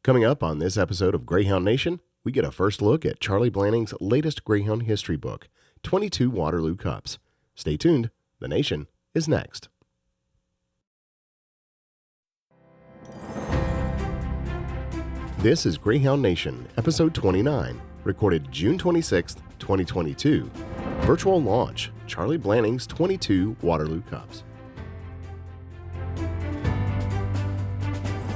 Coming up on this episode of Greyhound Nation, we get a first look at Charlie Blanning's latest Greyhound history book, 22 Waterloo Cups. Stay tuned. The Nation is next. This is Greyhound Nation, episode 29, recorded June 26, 2022. Virtual launch, Charlie Blanning's 22 Waterloo Cups.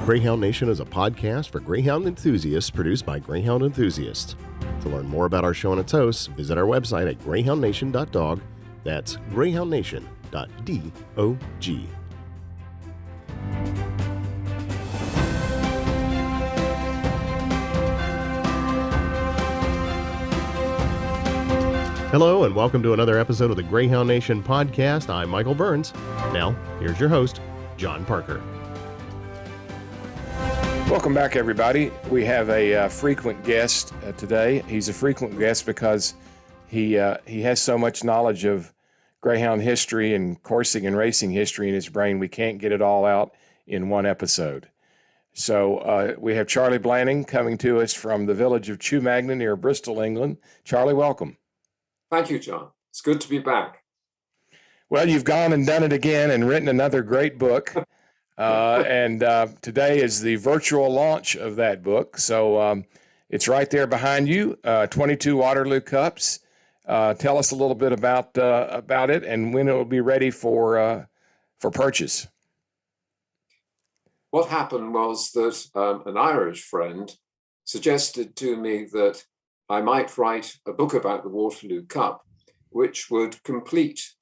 Greyhound Nation is a podcast for Greyhound enthusiasts produced by Greyhound enthusiasts. To learn more about our show and its hosts, visit our website at greyhoundnation.dog. That's greyhoundnation.dog. Hello and welcome to another episode of the Greyhound Nation podcast. I'm Michael Burns. Now, here's your host, John Parker. Welcome back, everybody. We have a frequent guest today. He's a frequent guest because he has so much knowledge of Greyhound history and coursing and racing history in his brain, we can't get it all out in one episode. So we have Charlie Blanning coming to us from the village of Chewmagna near Bristol, England. Charlie, welcome. Thank you, John. It's good to be back. Well, you've gone and done it again and written another great book. And today is the virtual launch of that book. So it's right there behind you, 22 Waterloo Cups. Tell us a little bit about it and when it will be ready for purchase. What happened was that an Irish friend suggested to me that I might write a book about the Waterloo Cup, which would complete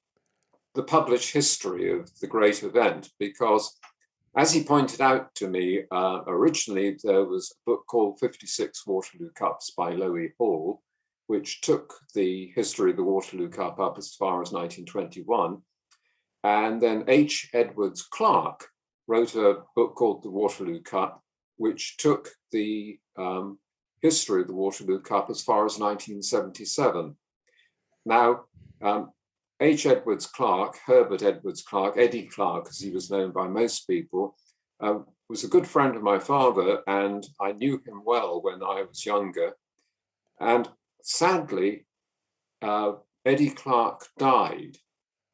the published history of the great event, because as he pointed out to me, originally there was a book called 56 Waterloo Cups by Lowie Hall, which took the history of the Waterloo Cup up as far as 1921. And then H. Edwards Clarke wrote a book called The Waterloo Cup, which took the history of the Waterloo Cup as far as 1977. Now, H. Edwards Clarke, Herbert Edwards Clarke, Eddie Clarke, as he was known by most people, was a good friend of my father, and I knew him well when I was younger. And sadly, Eddie Clarke died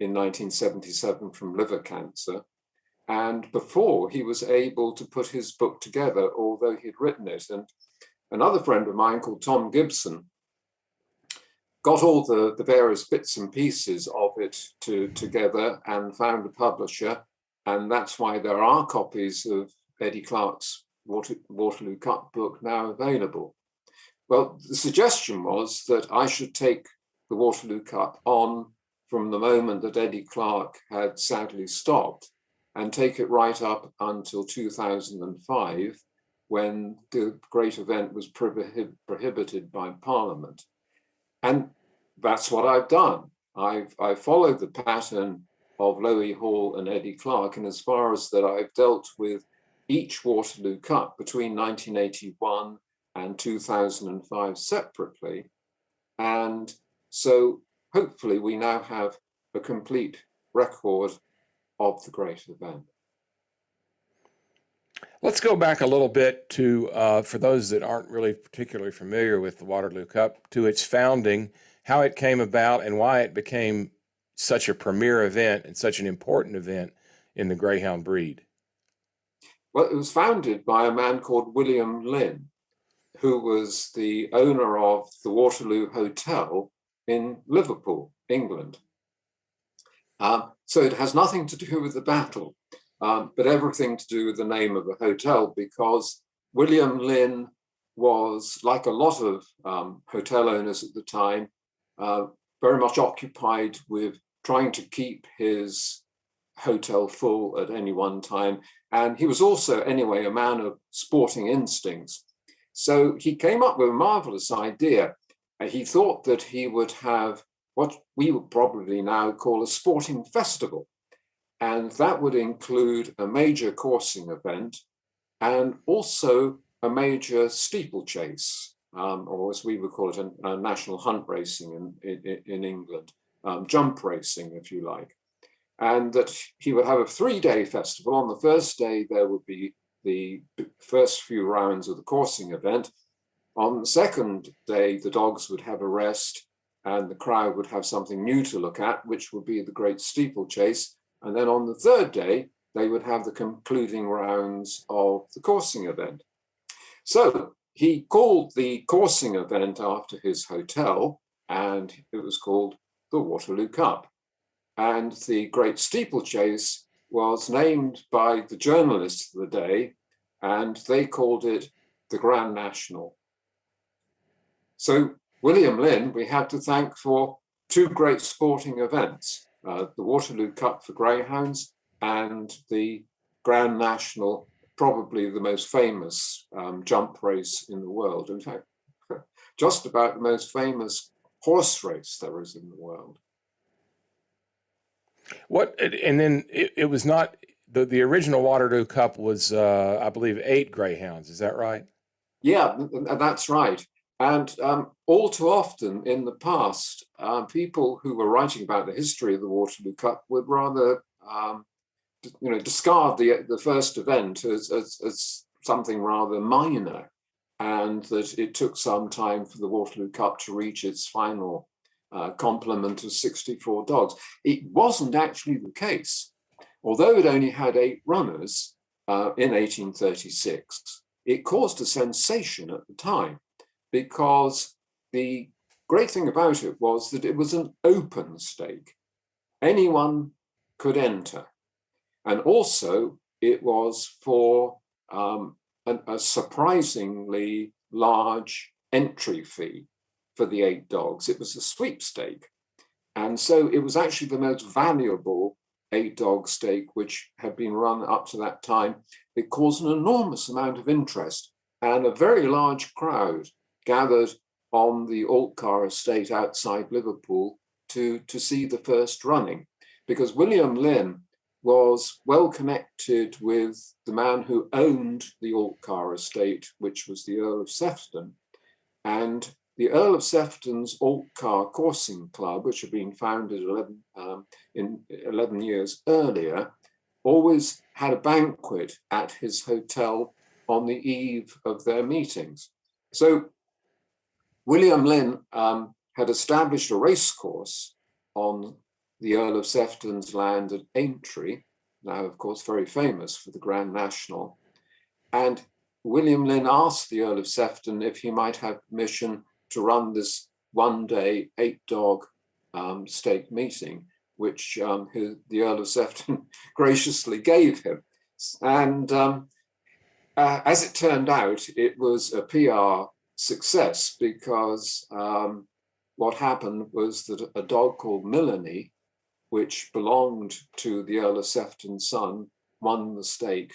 in 1977 from liver cancer. And before he was able to put his book together, although he'd written it. And another friend of mine called Tom Gibson got all the various bits and pieces of it together and found a publisher. And that's why there are copies of Eddie Clarke's Waterloo Cup book now available. Well, the suggestion was that I should take the Waterloo Cup on from the moment that Eddie Clarke had sadly stopped and take it right up until 2005, when the great event was prohibited by Parliament. And that's what I've done. I've followed the pattern of Lowie Hall and Eddie Clarke, and as far as that, I've dealt with each Waterloo Cup between 1981 and 2005 separately. And so hopefully we now have a complete record of the great event. Let's go back a little bit to, for those that aren't really particularly familiar with the Waterloo Cup, to its founding, how it came about and why it became such a premier event and such an important event in the Greyhound breed. Well, it was founded by a man called William Lynn, who was the owner of the Waterloo Hotel in Liverpool, England. So it has nothing to do with the battle, but everything to do with the name of the hotel, because William Lynn was, like a lot of hotel owners at the time, very much occupied with trying to keep his hotel full at any one time. And he was also, anyway, a man of sporting instincts. So he came up with a marvelous idea. He thought that he would have what we would probably now call a sporting festival. And that would include a major coursing event and also a major steeplechase, or as we would call it, a national hunt racing in England, jump racing, if you like. And that he would have a 3-day festival. On the first day, there would be the first few rounds of the coursing event. On the second day, the dogs would have a rest and the crowd would have something new to look at, which would be the great steeplechase. And then on the third day, they would have the concluding rounds of the coursing event. So he called the coursing event after his hotel, and it was called the Waterloo Cup. And the great steeplechase was named by the journalists of the day, and they called it the Grand National. So William Lynn, we have to thank for two great sporting events, the Waterloo Cup for greyhounds and the Grand National, probably the most famous jump race in the world. In fact, just about the most famous horse race there is in the world. And then it was not, the original Waterloo Cup was, I believe, 8 greyhounds. Is that right? Yeah, that's right. And all too often in the past, people who were writing about the history of the Waterloo Cup would rather, discard the first event as something rather minor, and that it took some time for the Waterloo Cup to reach its final complement of 64 dogs. It wasn't actually the case. Although it only had 8 runners in 1836, it caused a sensation at the time, because the great thing about it was that it was an open stake. Anyone could enter. And also it was for a surprisingly large entry fee for the 8 dogs. It was a sweepstake. And so it was actually the most valuable 8-dog stake which had been run up to that time. It caused an enormous amount of interest, and a very large crowd gathered on the Altcar estate outside Liverpool to see the first running, because William Lynn was well connected with the man who owned the Altcar estate, which was the Earl of Sefton. And the Earl of Sefton's Altcar Coursing Club, which had been founded 11 years earlier, always had a banquet at his hotel on the eve of their meetings. So William Lynn had established a racecourse on the Earl of Sefton's land at Aintree, now of course very famous for the Grand National. And William Lynn asked the Earl of Sefton if he might have permission to run this one-day 8-dog stake meeting, which the Earl of Sefton graciously gave him. And as it turned out, it was a PR success, because what happened was that a dog called Millenny, which belonged to the Earl of Sefton's son, won the stake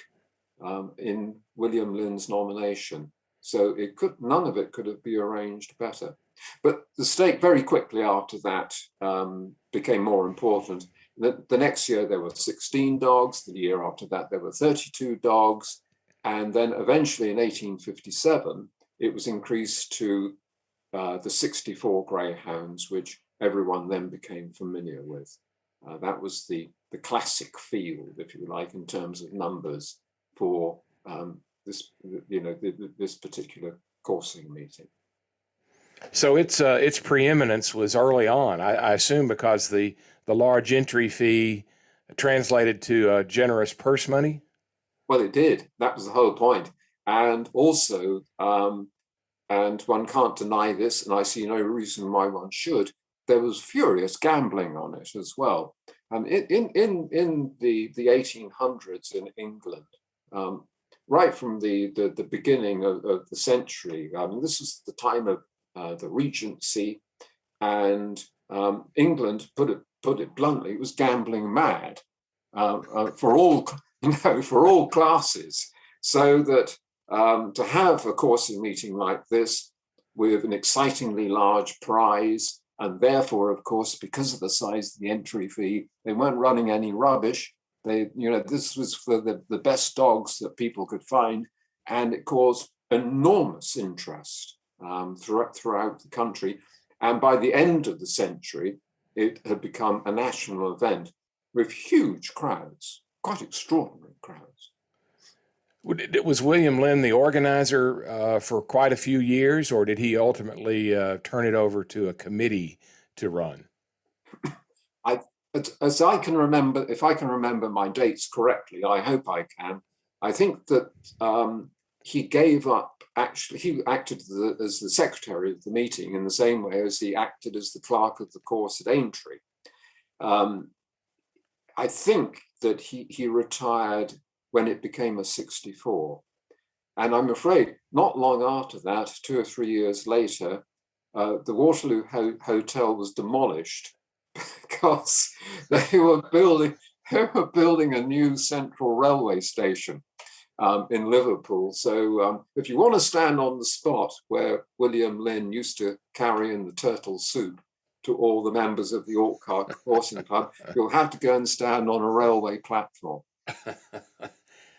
in William Lynn's nomination. So none of it could have been arranged better. But the stake very quickly after that became more important. The next year there were 16 dogs. The year after that there were 32 dogs. And then eventually in 1857, it was increased to the 64 greyhounds, which everyone then became familiar with. That was the classic field, if you like, in terms of numbers for this particular coursing meeting. So its preeminence was early on, I assume, because the large entry fee translated to generous purse money. Well, it did. That was the whole point. And also, and one can't deny this, and I see no reason why one should, there was furious gambling on it as well. In the 1800s in England, right from the beginning of the century, this was the time of the Regency, and England, put it bluntly, it was gambling mad for all classes. So that to have a coursing meeting like this with an excitingly large prize, and therefore, of course, because of the size of the entry fee, they weren't running any rubbish. This was for the best dogs that people could find, and it caused enormous interest throughout the country. And by the end of the century, it had become a national event with huge crowds, quite extraordinary crowds. Was William Lynn the organizer for quite a few years, or did he ultimately turn it over to a committee to run? As I can remember, if I can remember my dates correctly, I hope I can. I think that he gave up. Actually, he acted as the secretary of the meeting in the same way as he acted as the clerk of the course at Aintree. I think that he retired when it became a 64. And I'm afraid not long after that, 2 or 3 years later, the Waterloo Hotel was demolished because they were building a new central railway station in Liverpool. So if you want to stand on the spot where William Lynn used to carry in the turtle soup to all the members of the Orcar Coursing Club, you'll have to go and stand on a railway platform.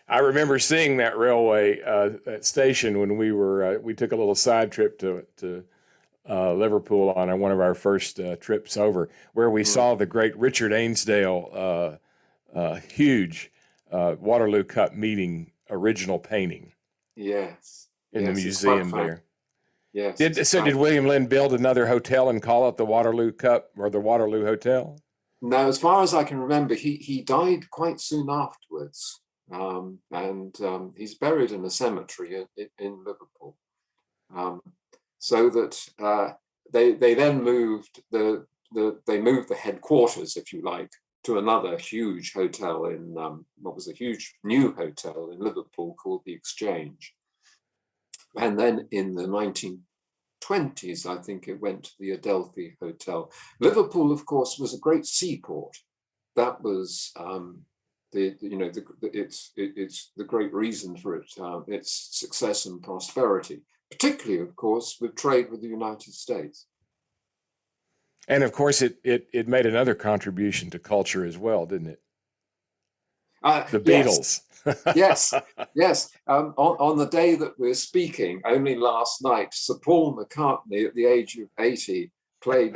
I remember seeing that railway that station when we took a little side trip to Liverpool on one of our first trips over, where we saw the great Richard Ainsdale huge Waterloo Cup meeting original painting. Yes. In the museum there. Yes. Did William Lynn build another hotel and call it the Waterloo Cup or the Waterloo Hotel? No, as far as I can remember, he died quite soon afterwards. And he's buried in a cemetery in Liverpool. So that they then moved the headquarters, if you like, to another huge hotel in what was a huge new hotel in Liverpool called the Exchange. And then in the 1920s, I think it went to the Adelphi Hotel. Liverpool, of course, was a great seaport. That was it's the great reason for its success and prosperity, particularly, of course, with trade with the United States. And of course, it made another contribution to culture as well, didn't it? The Beatles. Yes. On the day that we're speaking, only last night, Sir Paul McCartney, at the age of 80, played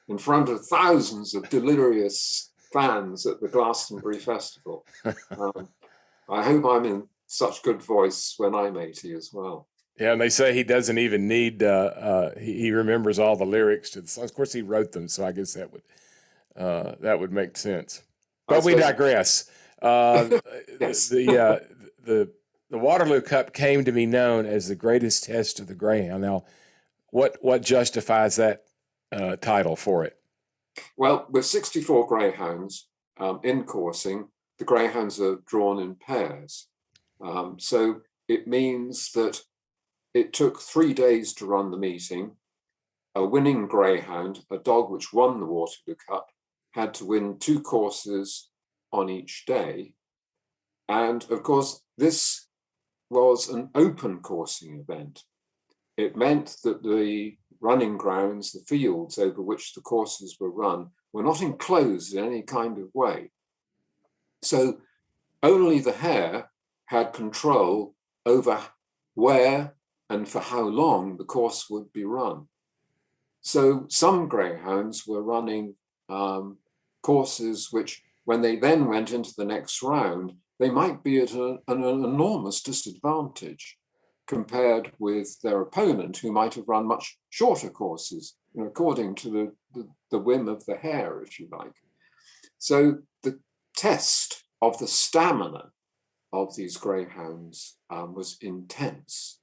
in front of thousands of delirious fans at the Glastonbury Festival. I hope I'm in such good voice when I'm 80 as well. Yeah, and they say he doesn't even need, he remembers all the lyrics to the songs. Of course, he wrote them, so I guess that would make sense. But we digress. Yes. The Waterloo Cup came to be known as the greatest test of the Greyhound. Now, what justifies that title for it? Well, with 64 greyhounds in coursing, the greyhounds are drawn in pairs. So it means that it took 3 days to run the meeting. A winning greyhound, a dog which won the Waterloo Cup, had to win 2 courses on each day. And of course, this was an open coursing event. It meant that the running grounds, the fields over which the courses were run, were not enclosed in any kind of way. So only the hare had control over where and for how long the course would be run. So some greyhounds were running courses which, when they then went into the next round, they might be at an enormous disadvantage compared with their opponent, who might have run much shorter courses, according to the whim of the hare, if you like. So the test of the stamina of these greyhounds was intense.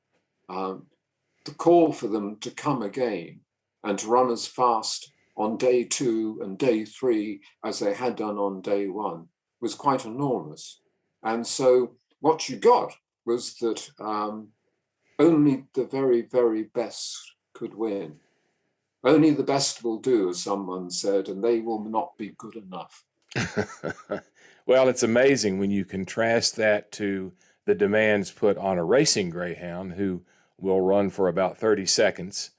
The call for them to come again and to run as fast on day 2 and day 3 as they had done on day 1 was quite enormous. And so what you got was that only the very, very best could win. Only the best will do, as someone said, and they will not be good enough. Well, it's amazing when you contrast that to the demands put on a racing greyhound who will run for about 30 seconds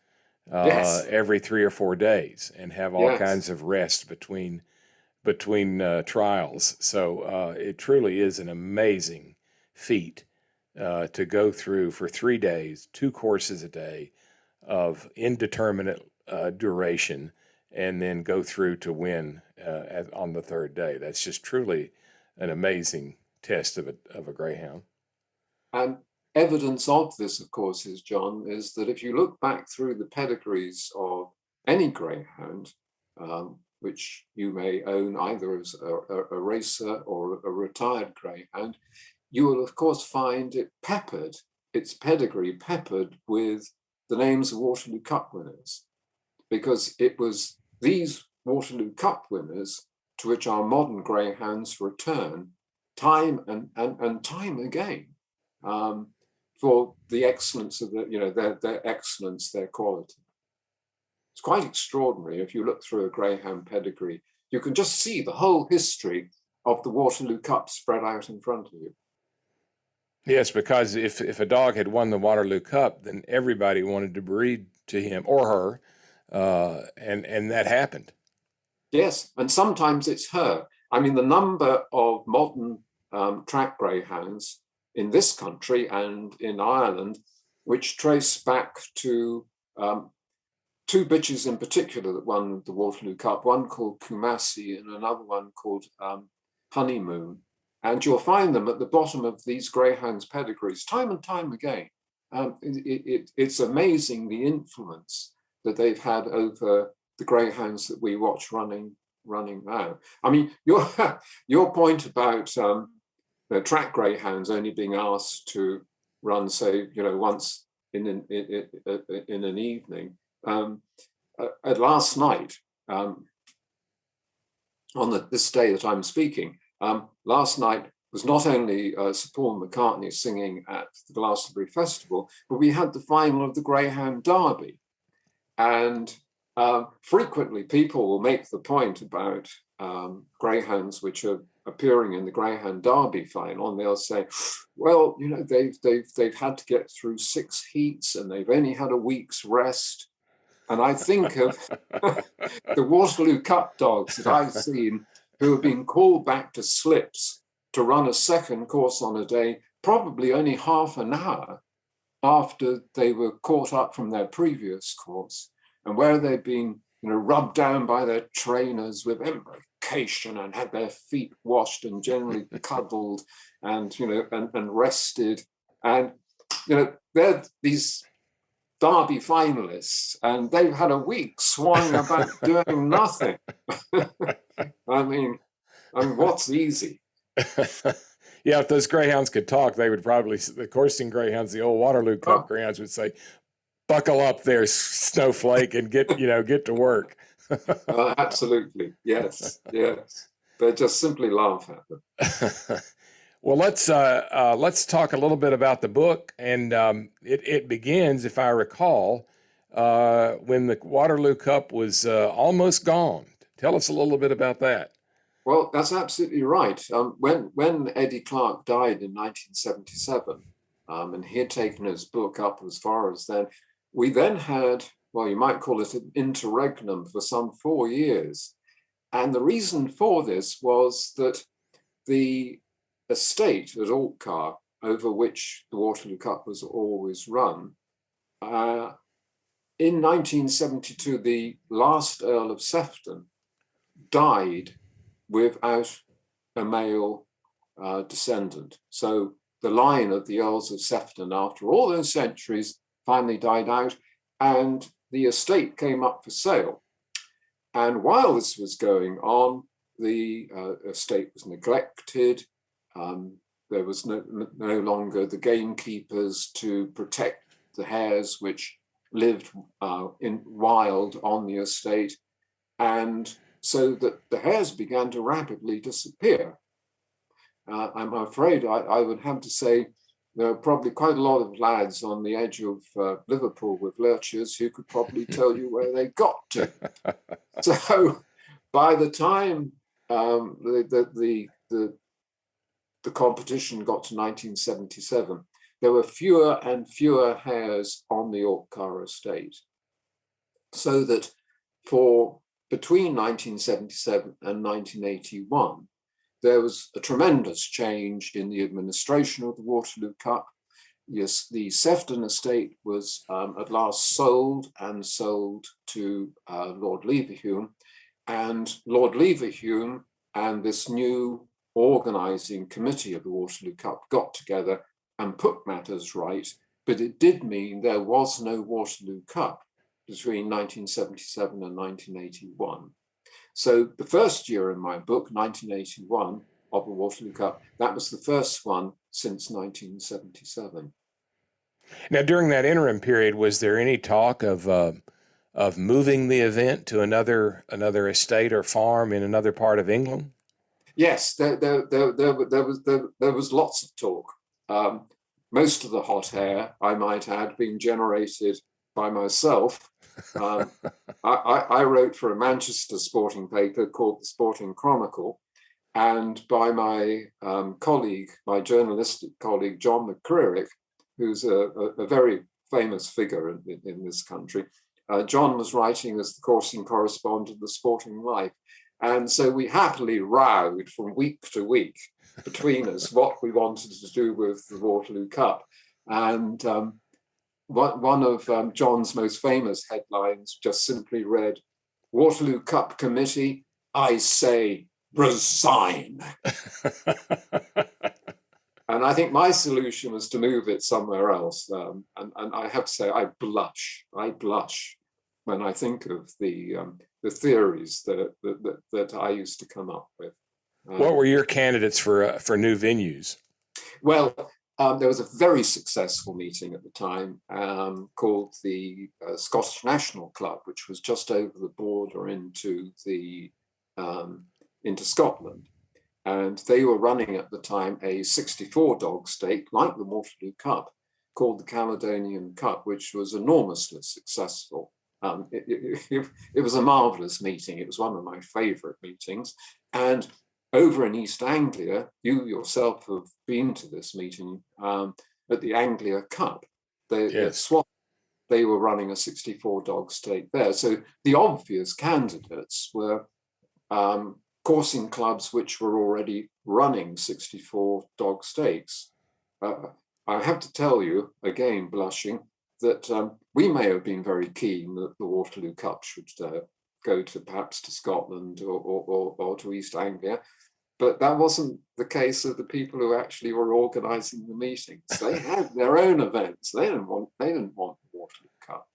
every 3 or 4 days and have all kinds of rest between trials. So it truly is an amazing feat to go through for 3 days, 2 courses a day of indeterminate duration, and then go through to win on the 3rd day. That's just truly an amazing test of a greyhound. And evidence of this, of course, is that if you look back through the pedigrees of any greyhound, which you may own either as a racer or a retired greyhound, you will, of course, find its pedigree peppered with the names of Waterloo Cup winners, because it was these Waterloo Cup winners to which our modern greyhounds return time and time again, for the excellence of their excellence, their quality. It's quite extraordinary. If you look through a greyhound pedigree, you can just see the whole history of the Waterloo Cup spread out in front of you. Yes, because if a dog had won the Waterloo Cup, then everybody wanted to breed to him or her, and that happened. Yes, and sometimes it's her. I mean, the number of modern track greyhounds in this country and in Ireland, which trace back to two bitches in particular that won the Waterloo Cup, one called Kumasi and another one called Honeymoon. And you'll find them at the bottom of these greyhounds' pedigrees time and time again. It's amazing the influence that they've had over the greyhounds that we watch running now. I mean, your point about the track greyhounds only being asked to run, say, once in an evening. Last night, on this day that I'm speaking, last night was not only Sir Paul McCartney singing at the Glastonbury Festival, but we had the final of the Greyhound Derby. And frequently people will make the point about greyhounds which are appearing in the Greyhound Derby final, and they'll say, well, they've had to get through 6 heats and they've only had a week's rest. And I think of the Waterloo Cup dogs that I've seen who have been called back to slips to run a second course on a day, probably only half an hour after they were caught up from their previous course, and where they've been rubbed down by their trainers with embrocation and had their feet washed and generally cuddled and rested. And they're these Derby finalists, and they've had a week swanning about doing nothing. I mean, what's easy? Yeah, if those greyhounds could talk, they would probably, the coursing greyhounds, the old Waterloo Cup greyhounds would say, buckle up there, snowflake, and get to work. Absolutely. Yes. They just simply laugh at them. Well, let's talk a little bit about the book, and it begins, if I recall, when the Waterloo Cup was almost gone. Tell us a little bit about that. Well, that's absolutely right. When Eddie Clark died in 1977, and he had taken his book up as far as then, we then had, well, you might call it an interregnum for some 4 years. And the reason for this was that the estate at Altcar, over which the Waterloo Cup was always run, in 1972, the last Earl of Sefton died without a male descendant. So the line of the Earls of Sefton, after all those centuries, finally died out, and the estate came up for sale. And while this was going on, the estate was neglected. There was no longer the gamekeepers to protect the hares which lived in wild on the estate, and so that the hares began to rapidly disappear. I'm afraid I would have to say there are probably quite a lot of lads on the edge of Liverpool with lurchers who could probably tell you where they got to. So by the time the competition got to 1977, there were fewer and fewer hares on the Altcar estate. So that for between 1977 and 1981, there was a tremendous change in the administration of the Waterloo Cup. Yes, the Sefton estate was at last sold to Lord Leverhulme, and Lord Leverhulme and this new organising committee of the Waterloo Cup got together and put matters right, but it did mean there was no Waterloo Cup between 1977 and 1981. So the first year in my book, 1981, of the Waterloo Cup, that was the first one since 1977. Now, during that interim period, was there any talk of moving the event to another estate or farm in another part of England? Yes, there was lots of talk. Most of the hot air, I might add, being generated by myself. I wrote for a Manchester sporting paper called the Sporting Chronicle, and by my colleague, my journalistic colleague, John McCreerick, who's a very famous figure in this country. John was writing as the coursing correspondent of the Sporting Life. And so we happily rowed from week to week between us what we wanted to do with the Waterloo Cup. And one of John's most famous headlines just simply read, "Waterloo Cup Committee, I say resign." And I think my solution was to move it somewhere else. And I have to say, I blush when I think of the theories that I used to come up with. What were your candidates for new venues? Well, there was a very successful meeting at the time called the Scottish National Club, which was just over the border into Scotland. And they were running at the time a 64-dog stake, like the Waterloo Cup, called the Caledonian Cup, which was enormously successful. It was a marvelous meeting. It was one of my favorite meetings. And over in East Anglia, you yourself have been to this meeting at the Anglia Cup. They were running a 64-dog stake there. So the obvious candidates were coursing clubs which were already running 64-dog stakes. I have to tell you, again, blushing, that we may have been very keen that the Waterloo Cup should go to perhaps to Scotland or to East Anglia, but that wasn't the case of the people who actually were organising the meetings. They had their own events. They didn't want the Waterloo Cup.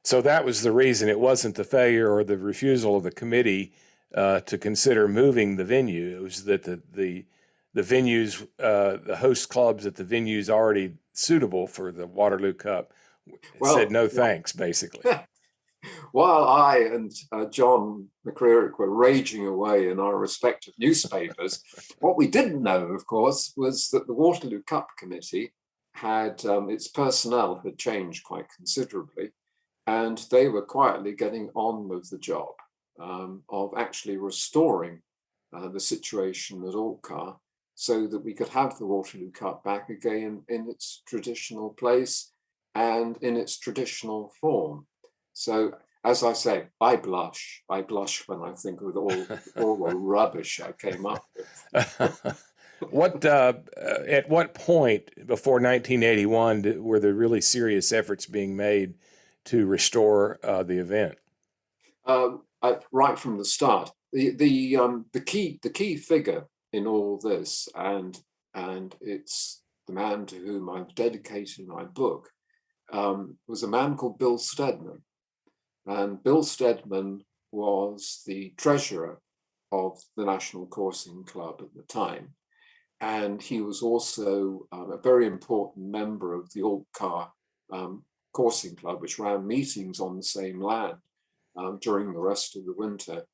So that was the reason. It wasn't the failure or the refusal of the committee to consider moving the venue. It was that the venues, the host clubs at the venues already suitable for the Waterloo Cup said no thanks, basically. While I and John McCreerick were raging away in our respective newspapers, what we didn't know, of course, was that the Waterloo Cup Committee had, its personnel had changed quite considerably, and they were quietly getting on with the job of actually restoring the situation at Altcar so that we could have the Waterloo Cup back again in its traditional place and in its traditional form. So, as I say, I blush when I think of all the rubbish I came up with. At what point before 1981 were there really serious efforts being made to restore the event? Right from the start, the key figure in all this, and it's the man to whom I've dedicated my book, was a man called Bill Steadman. And Bill Steadman was the treasurer of the National Coursing Club at the time. And he was also a very important member of the Altcar Coursing Club, which ran meetings on the same land during the rest of the winter.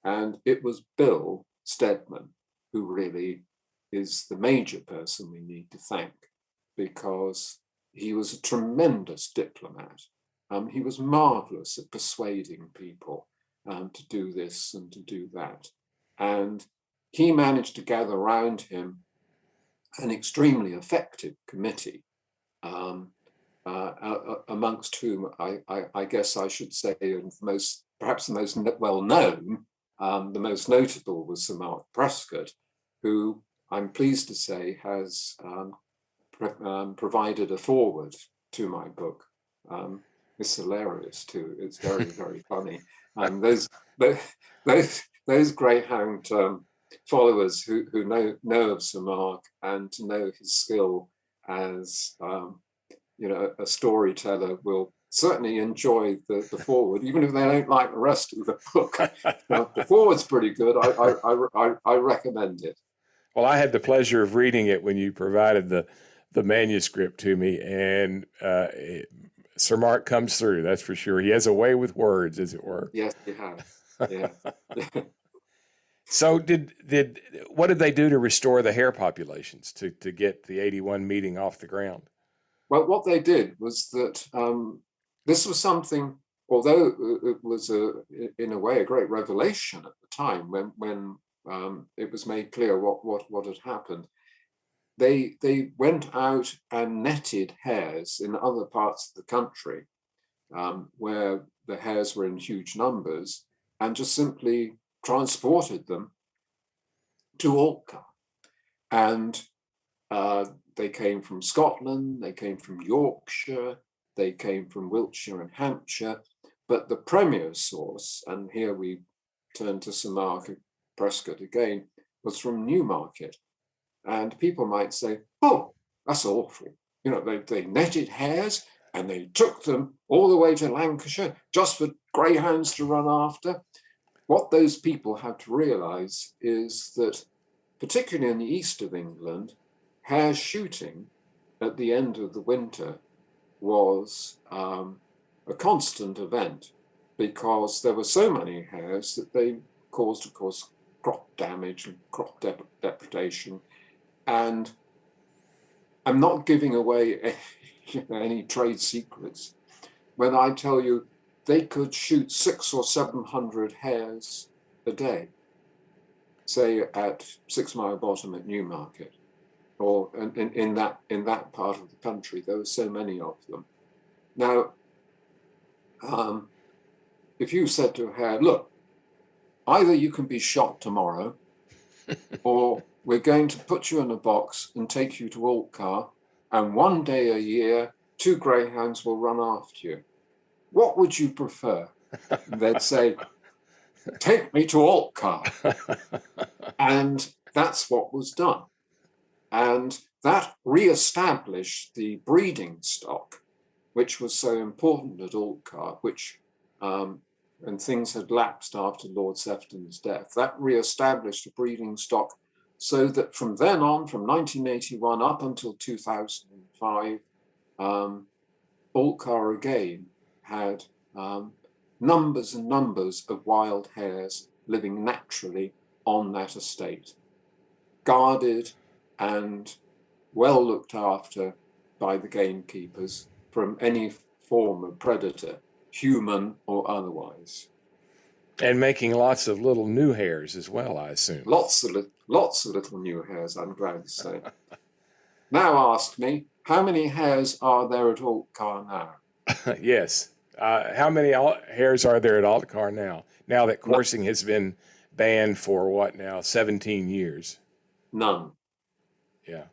And it was Bill Steadman who really is the major person we need to thank, because he was a tremendous diplomat. He was marvelous at persuading people to do this and to do that. And he managed to gather around him an extremely effective committee, amongst whom I guess I should say, perhaps the most well-known, the most notable was Sir Mark Prescott, who I'm pleased to say has provided a foreword to my book. It's hilarious too. It's very, very funny. And those Greyhound followers who know of Sir Mark and to know his skill as a storyteller will certainly enjoy the foreword, even if they don't like the rest of the book. The foreword's pretty good. I recommend it. Well, I had the pleasure of reading it when you provided the manuscript to me, and Sir Mark comes through. That's for sure. He has a way with words, as it were. Yes, he has. Yeah. So, what did they do to restore the hare populations to get the 81 meeting off the ground? Well, what they did was that this was something, although it was in a way a great revelation at the time when it was made clear what had happened. They went out and netted hares in other parts of the country where the hares were in huge numbers, and just simply transported them to Altcar. And they came from Scotland, they came from Yorkshire, they came from Wiltshire and Hampshire. But the premier source, and here we turn to Sir Mark Prescott again, was from Newmarket. And people might say, oh, that's awful. They netted hares and they took them all the way to Lancashire just for greyhounds to run after. What those people have to realize is that, particularly in the east of England, hare shooting at the end of the winter was a constant event, because there were so many hares that they caused, of course, crop damage and crop depredation. And I'm not giving away any trade secrets when I tell you they could shoot 600 or 700 hares a day, say at 6 Mile Bottom at Newmarket, or in that part of the country. There were so many of them. Now, if you said to a hare, look, either you can be shot tomorrow, or we're going to put you in a box and take you to Altcar, and one day a year, 2 greyhounds will run after you. What would you prefer? And they'd say, take me to Altcar. And that's what was done. And that re-established the breeding stock, which was so important at Altcar, which, and things had lapsed after Lord Sefton's death. That re-established a breeding stock, so that from then on, from 1981 up until 2005, Altcar again had numbers and numbers of wild hares living naturally on that estate, guarded and well looked after by the gamekeepers from any form of predator, human or otherwise. And making lots of little new hares as well, I assume. Lots of little new hares, I'm glad to say. Now ask me, how many hares are there at Altcar now? Yes. How many hares are there at Altcar now? Now that coursing has been banned for what now, 17 years? None. Yeah.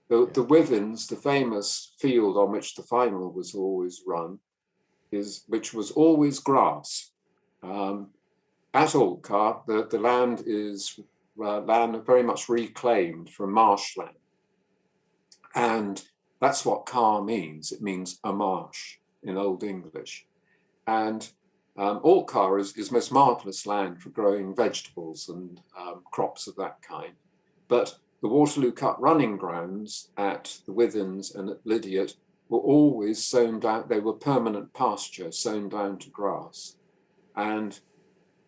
The Withens, the famous field on which the final was always run, which was always grass. At Altcar, the land is land very much reclaimed from marshland. And that's what car means. It means a marsh in Old English. And Altcar is most marvellous land for growing vegetables and crops of that kind. But the Waterloo Cup running grounds at the Withens and at Lydiate were always sown down. They were permanent pasture, sown down to grass. And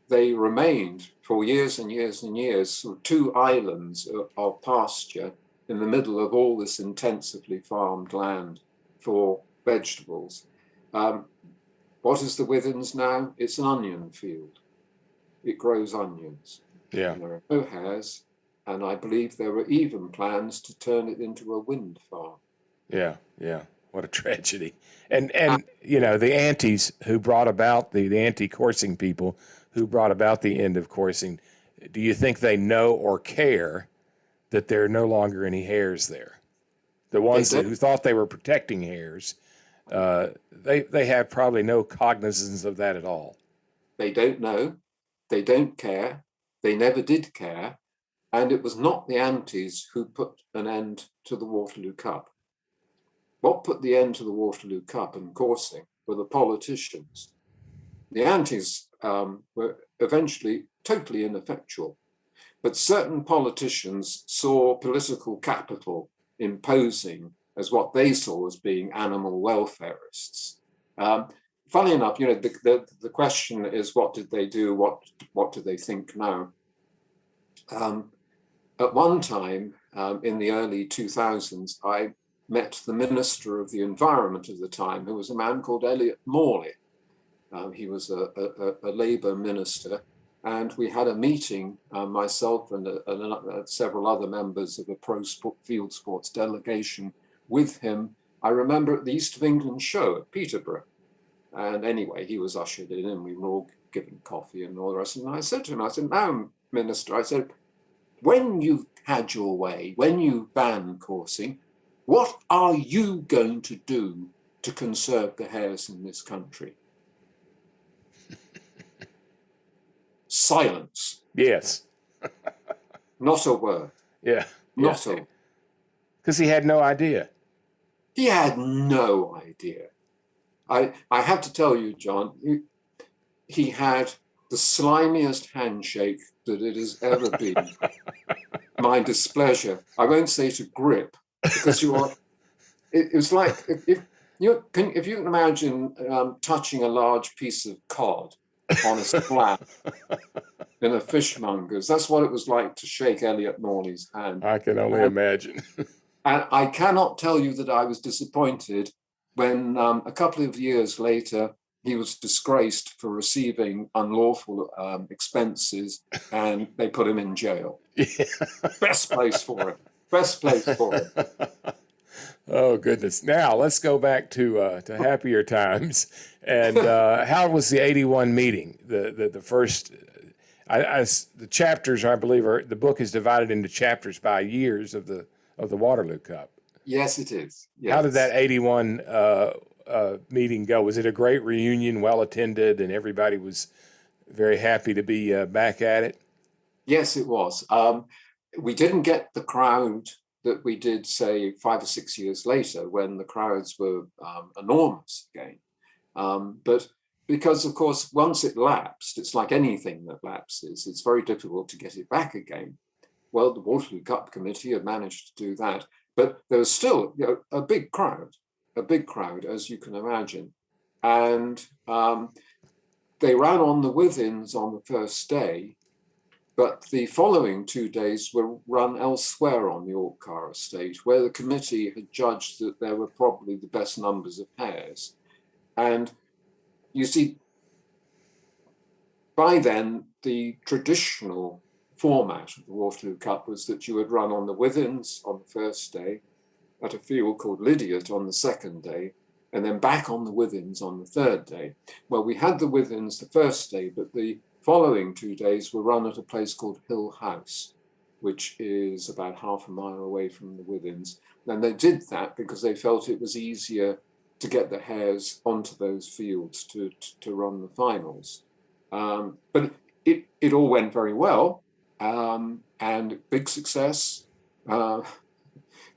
they remained for years and years and years, sort of 2 islands of pasture in the middle of all this intensively farmed land for vegetables. What is the Withens now? It's an onion field. It grows onions. Yeah. And there are no hares, and I believe there were even plans to turn it into a wind farm. Yeah, yeah. What a tragedy. And the antis who brought about the anti-coursing people who brought about the end of coursing, do you think they know or care that there are no longer any hares there? The ones who thought they were protecting hares, they have probably no cognizance of that at all. They don't know. They don't care. They never did care. And it was not the Antis who put an end to the Waterloo Cup. What put the end to the Waterloo Cup and coursing were the politicians. The Antis were eventually totally ineffectual, but certain politicians saw political capital in posing as what they saw as being animal welfareists. Funny enough, the question is, what did they do? What do they think now? At one time, in the early 2000s, I met the Minister of the Environment of the time, who was a man called Elliot Morley. He was a Labour minister, and we had a meeting, myself and several other members of a field sports delegation with him. I remember at the East of England show at Peterborough. And anyway, he was ushered in and we were all given coffee and all the rest. And I said to him, now, Minister, I said, when you've had your way, when you ban coursing, what are you going to do to conserve the hares in this country? Silence. Yes. Not a word. Yeah. Not a word. Because he had no idea. He had no idea. I have to tell you, John, he had the slimiest handshake that it has ever been. My displeasure. I won't say to grip, because it was like, if you can imagine touching a large piece of cod on a slab in a fishmonger's, that's what it was like to shake Elliot Morley's hand. I can only imagine. And I cannot tell you that I was disappointed when a couple of years later, he was disgraced for receiving unlawful expenses, and they put him in jail. Yeah. Best place for it. Best place for it. Oh, goodness. Now, let's go back to happier times. And how was the 81 meeting? The first, the chapters, I believe, the book is divided into chapters by years of the Waterloo Cup. Yes, it is. Yes. How did that 81 meeting go? Was it a great reunion, well attended, and everybody was very happy to be back at it? Yes, it was. We didn't get the crowd that we did, say, 5 or 6 years later, when the crowds were enormous again. But because, of course, once it lapsed, it's like anything that lapses, it's very difficult to get it back again. Well, the Waterloo Cup Committee had managed to do that, but there was still a big crowd, as you can imagine. And they ran on the withins on the first day, but the following 2 days were run elsewhere on the Altcar estate, where the committee had judged that there were probably the best numbers of hares. And you see, by then, the traditional format of the Waterloo Cup was that you would run on the withins on the first day, at a field called Lydiate on the second day, and then back on the withins on the third day. Well, we had the withins the first day, but the following 2 days were run at a place called Hill House, which is about half a mile away from the withins. And they did that because they felt it was easier to get the hares onto those fields to run the finals. But it all went very well, and big success. There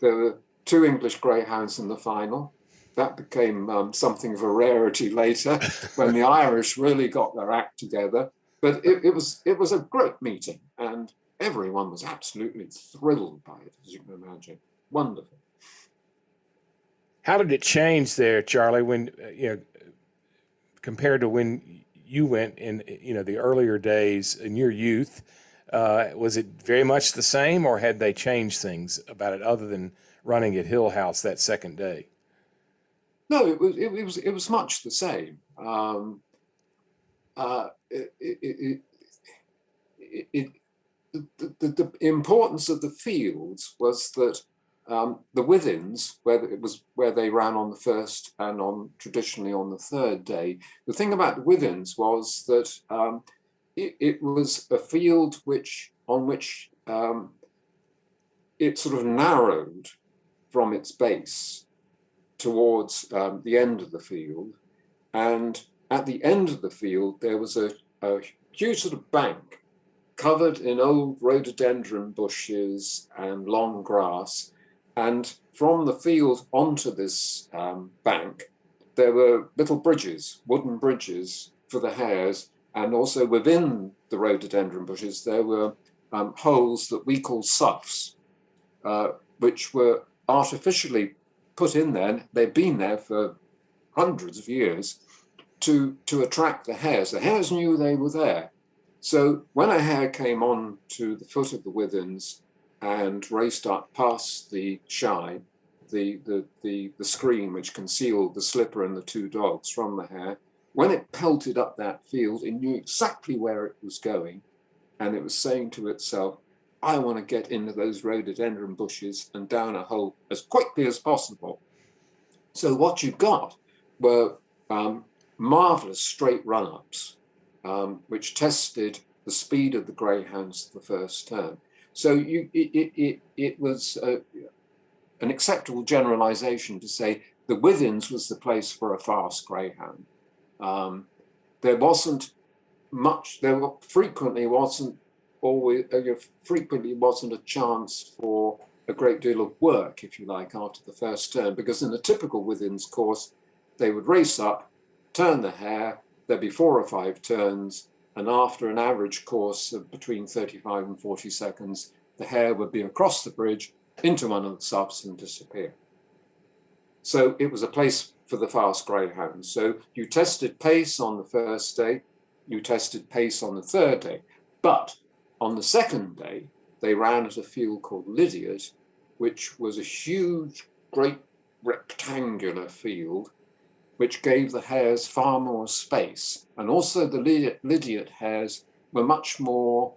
were 2 English Greyhounds in the final. That became something of a rarity later when the Irish really got their act together. But it was a great meeting, and everyone was absolutely thrilled by it, as you can imagine. Wonderful. How did it change there, Charlie, when compared to when you went in the earlier days in your youth? Was it very much the same, or had they changed things about it other than running at Hill House that second day? No, it was much the same. The importance of the fields was that the withins, where they ran on the first and traditionally on the third day. The thing about the withins was that it was a field on which it sort of narrowed from its base towards the end of the field, and at the end of the field there was a huge sort of bank covered in old rhododendron bushes and long grass. And from the field onto this bank, there were little bridges, wooden bridges for the hares. And also within the rhododendron bushes, there were holes that we call soughs, which were artificially put in there. They've been there for hundreds of years to attract the hares. The hares knew they were there. So when a hare came on to the foot of the withens and raced up past the shy, the screen which concealed the slipper and the two dogs from the hare, when it pelted up that field, it knew exactly where it was going, and it was saying to itself, I want to get into those rhododendron bushes and down a hole as quickly as possible. So what you got were marvelous straight run-ups, which tested the speed of the greyhounds the first turn. So it was an acceptable generalization to say the withens was the place for a fast greyhound. There wasn't much, frequently wasn't a chance for a great deal of work, if you like, after the first turn, because in a typical withens course, they would race up, turn the hare, there'd be 4 or 5 turns, and after an average course of between 35 and 40 seconds, the hare would be across the bridge into one of the soughs and disappear. So it was a place for the fast greyhounds. So you tested pace on the first day, you tested pace on the third day, but on the second day, they ran at a field called Lydiard, which was a huge, great rectangular field, which gave the hares far more space. And also the Lydiard hares were much more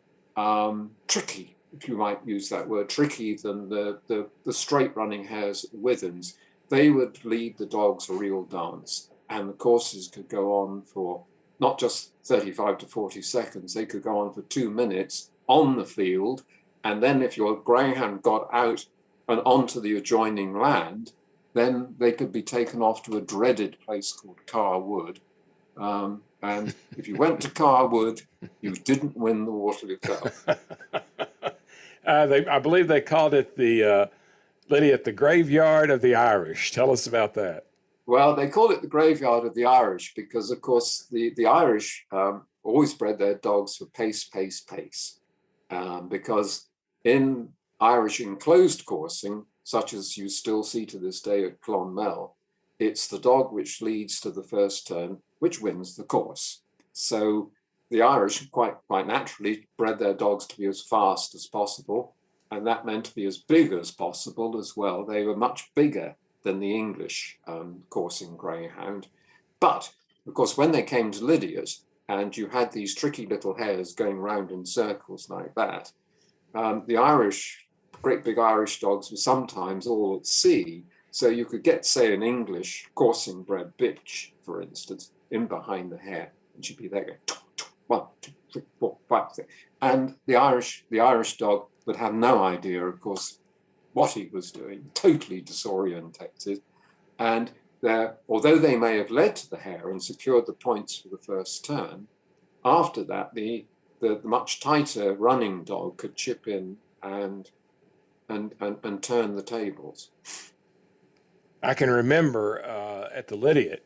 tricky, if you might use that word, tricky than the straight running hares at Withens. They would lead the dogs a real dance, and the courses could go on for not just 35 to 40 seconds, they could go on for 2 minutes on the field. And then if your greyhound got out and onto the adjoining land, then they could be taken off to a dreaded place called Carr Wood. And if you went to Carr Wood, you didn't win the Waterloo Cup. I believe they called it Lydia, the graveyard of the Irish. Tell us about that. Well, they call it the graveyard of the Irish because, of course, the Irish always bred their dogs for pace, pace, pace. Because in Irish enclosed coursing, such as you still see to this day at Clonmel, it's the dog which leads to the first turn, which wins the course. So the Irish quite naturally bred their dogs to be as fast as possible, and that meant to be as big as possible as well. They were much bigger than the English coursing greyhound. But, of course, when they came to Lydiard, and you had these tricky little hares going round in circles like that, the Irish, great big Irish dogs were sometimes all at sea. So you could get, say, an English coursing bred bitch, for instance, in behind the hare, and she'd be there going, 1, 2, 3, 4, 5, 6. And the Irish dog would have no idea, of course, what he was doing, totally disorientated. And although they may have led to the hare and secured the points for the first turn, after that, the much tighter running dog could chip in and turn the tables. I can remember at the Lydiard,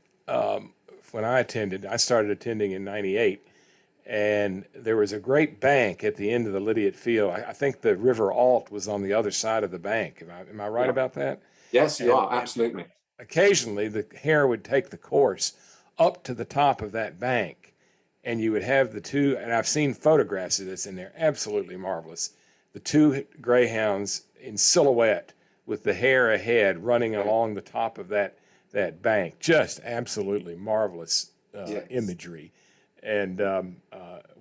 when I started attending in 98, and there was a great bank at the end of the Lydiard field. I think the River Alt was on the other side of the bank. Am I right about that? Yes, you are, absolutely. Occasionally, the hare would take the course up to the top of that bank, and you would have the two, and I've seen photographs of this, and they're absolutely marvelous, the two greyhounds in silhouette with the hare ahead running along the top of that bank. Just absolutely marvelous imagery. And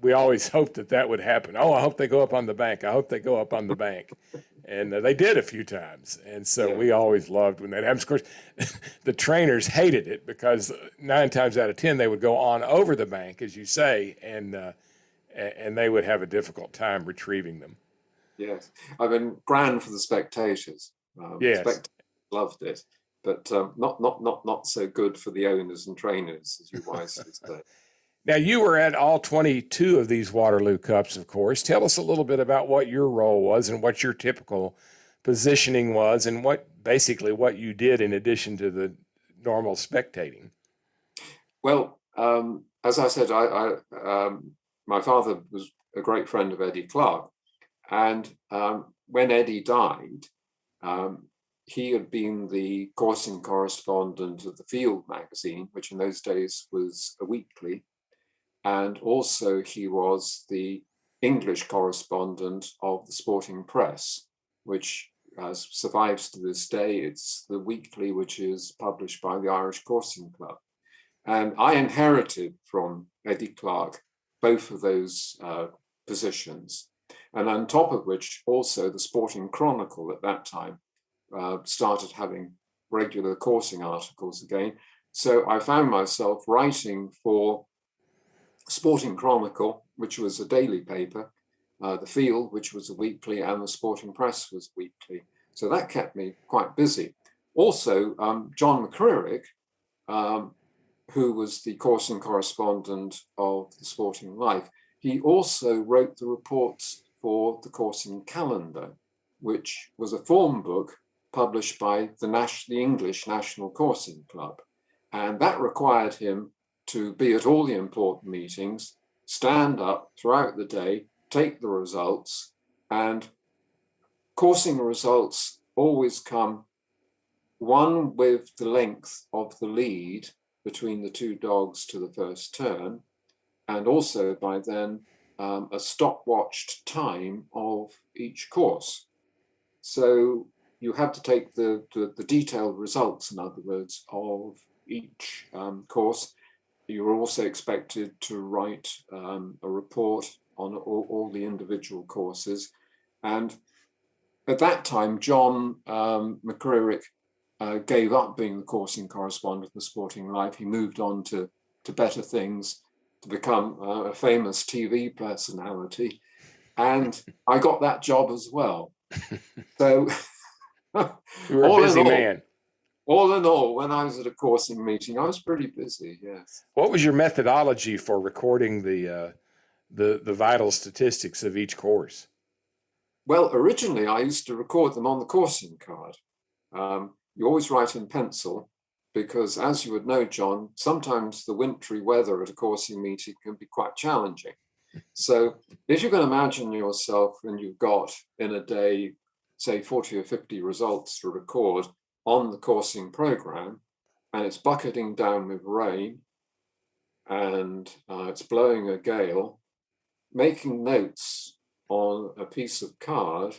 we always hoped that would happen. Oh, I hope they go up on the bank. I hope they go up on the bank. And they did a few times. And so we always loved when that happens. Of course, the trainers hated it because 9 times out of 10, they would go on over the bank, as you say, and they would have a difficult time retrieving them. Yes. I mean, grand for the spectators. Spectators loved it, but not so good for the owners and trainers, as you wisely say. Now, you were at all 22 of these Waterloo Cups, of course. Tell us a little bit about what your role was and what your typical positioning was and what you did in addition to the normal spectating. Well, as I said, my father was a great friend of Eddie Clark. And when Eddie died, he had been the coursing correspondent of the Field magazine, which in those days was a weekly. And also he was the English correspondent of the Sporting Press, which survives to this day. It's the weekly which is published by the Irish Coursing Club. And I inherited from Eddie Clark both of those positions. And on top of which, also the Sporting Chronicle at that time started having regular coursing articles again. So I found myself writing for Sporting Chronicle, which was a daily paper, the Field, which was a weekly, and the Sporting Press was weekly. So that kept me quite busy. Also, John McCreerick, who was the coursing correspondent of the Sporting Life, he also wrote the reports for the coursing calendar, which was a form book published by the English National Coursing Club. And that required him to be at all the important meetings, stand up throughout the day, take the results, and coursing results always come one with the length of the lead between the two dogs to the first turn, and also by then a stopwatched time of each course. So you have to take the detailed results, in other words, of each course. You were also expected to write a report on all the individual courses. And at that time, John McCreerick gave up being the coursing correspondent of the Sporting Life. He moved on to better things, to become a famous TV personality. And I got that job as well. So you were a busy man. All in all, when I was at a coursing meeting, I was pretty busy, yes. What was your methodology for recording the vital statistics of each course? Well, originally I used to record them on the coursing card. You always write in pencil because, as you would know, John, sometimes the wintry weather at a coursing meeting can be quite challenging. So if you can imagine yourself and you've got in a day, say 40 or 50 results to record on the coursing program, and it's bucketing down with rain and it's blowing a gale, making notes on a piece of card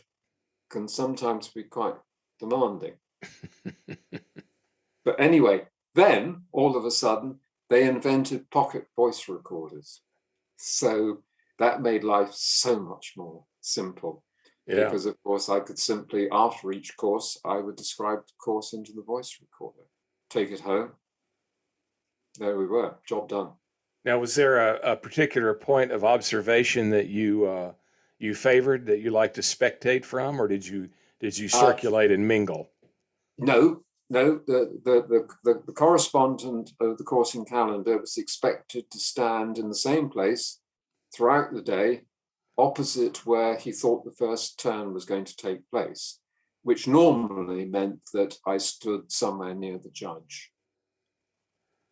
can sometimes be quite demanding. But anyway, then all of a sudden they invented pocket voice recorders. So that made life so much more simple. Yeah. Because of course I could simply, after each course, I would describe the course into the voice recorder, take it home. There we were, job done. Now, was there a particular point of observation that you favored, that you like to spectate from, or did you circulate and mingle? No. The correspondent of the coursing calendar was expected to stand in the same place throughout the day, opposite where he thought the first turn was going to take place, which normally meant that I stood somewhere near the judge.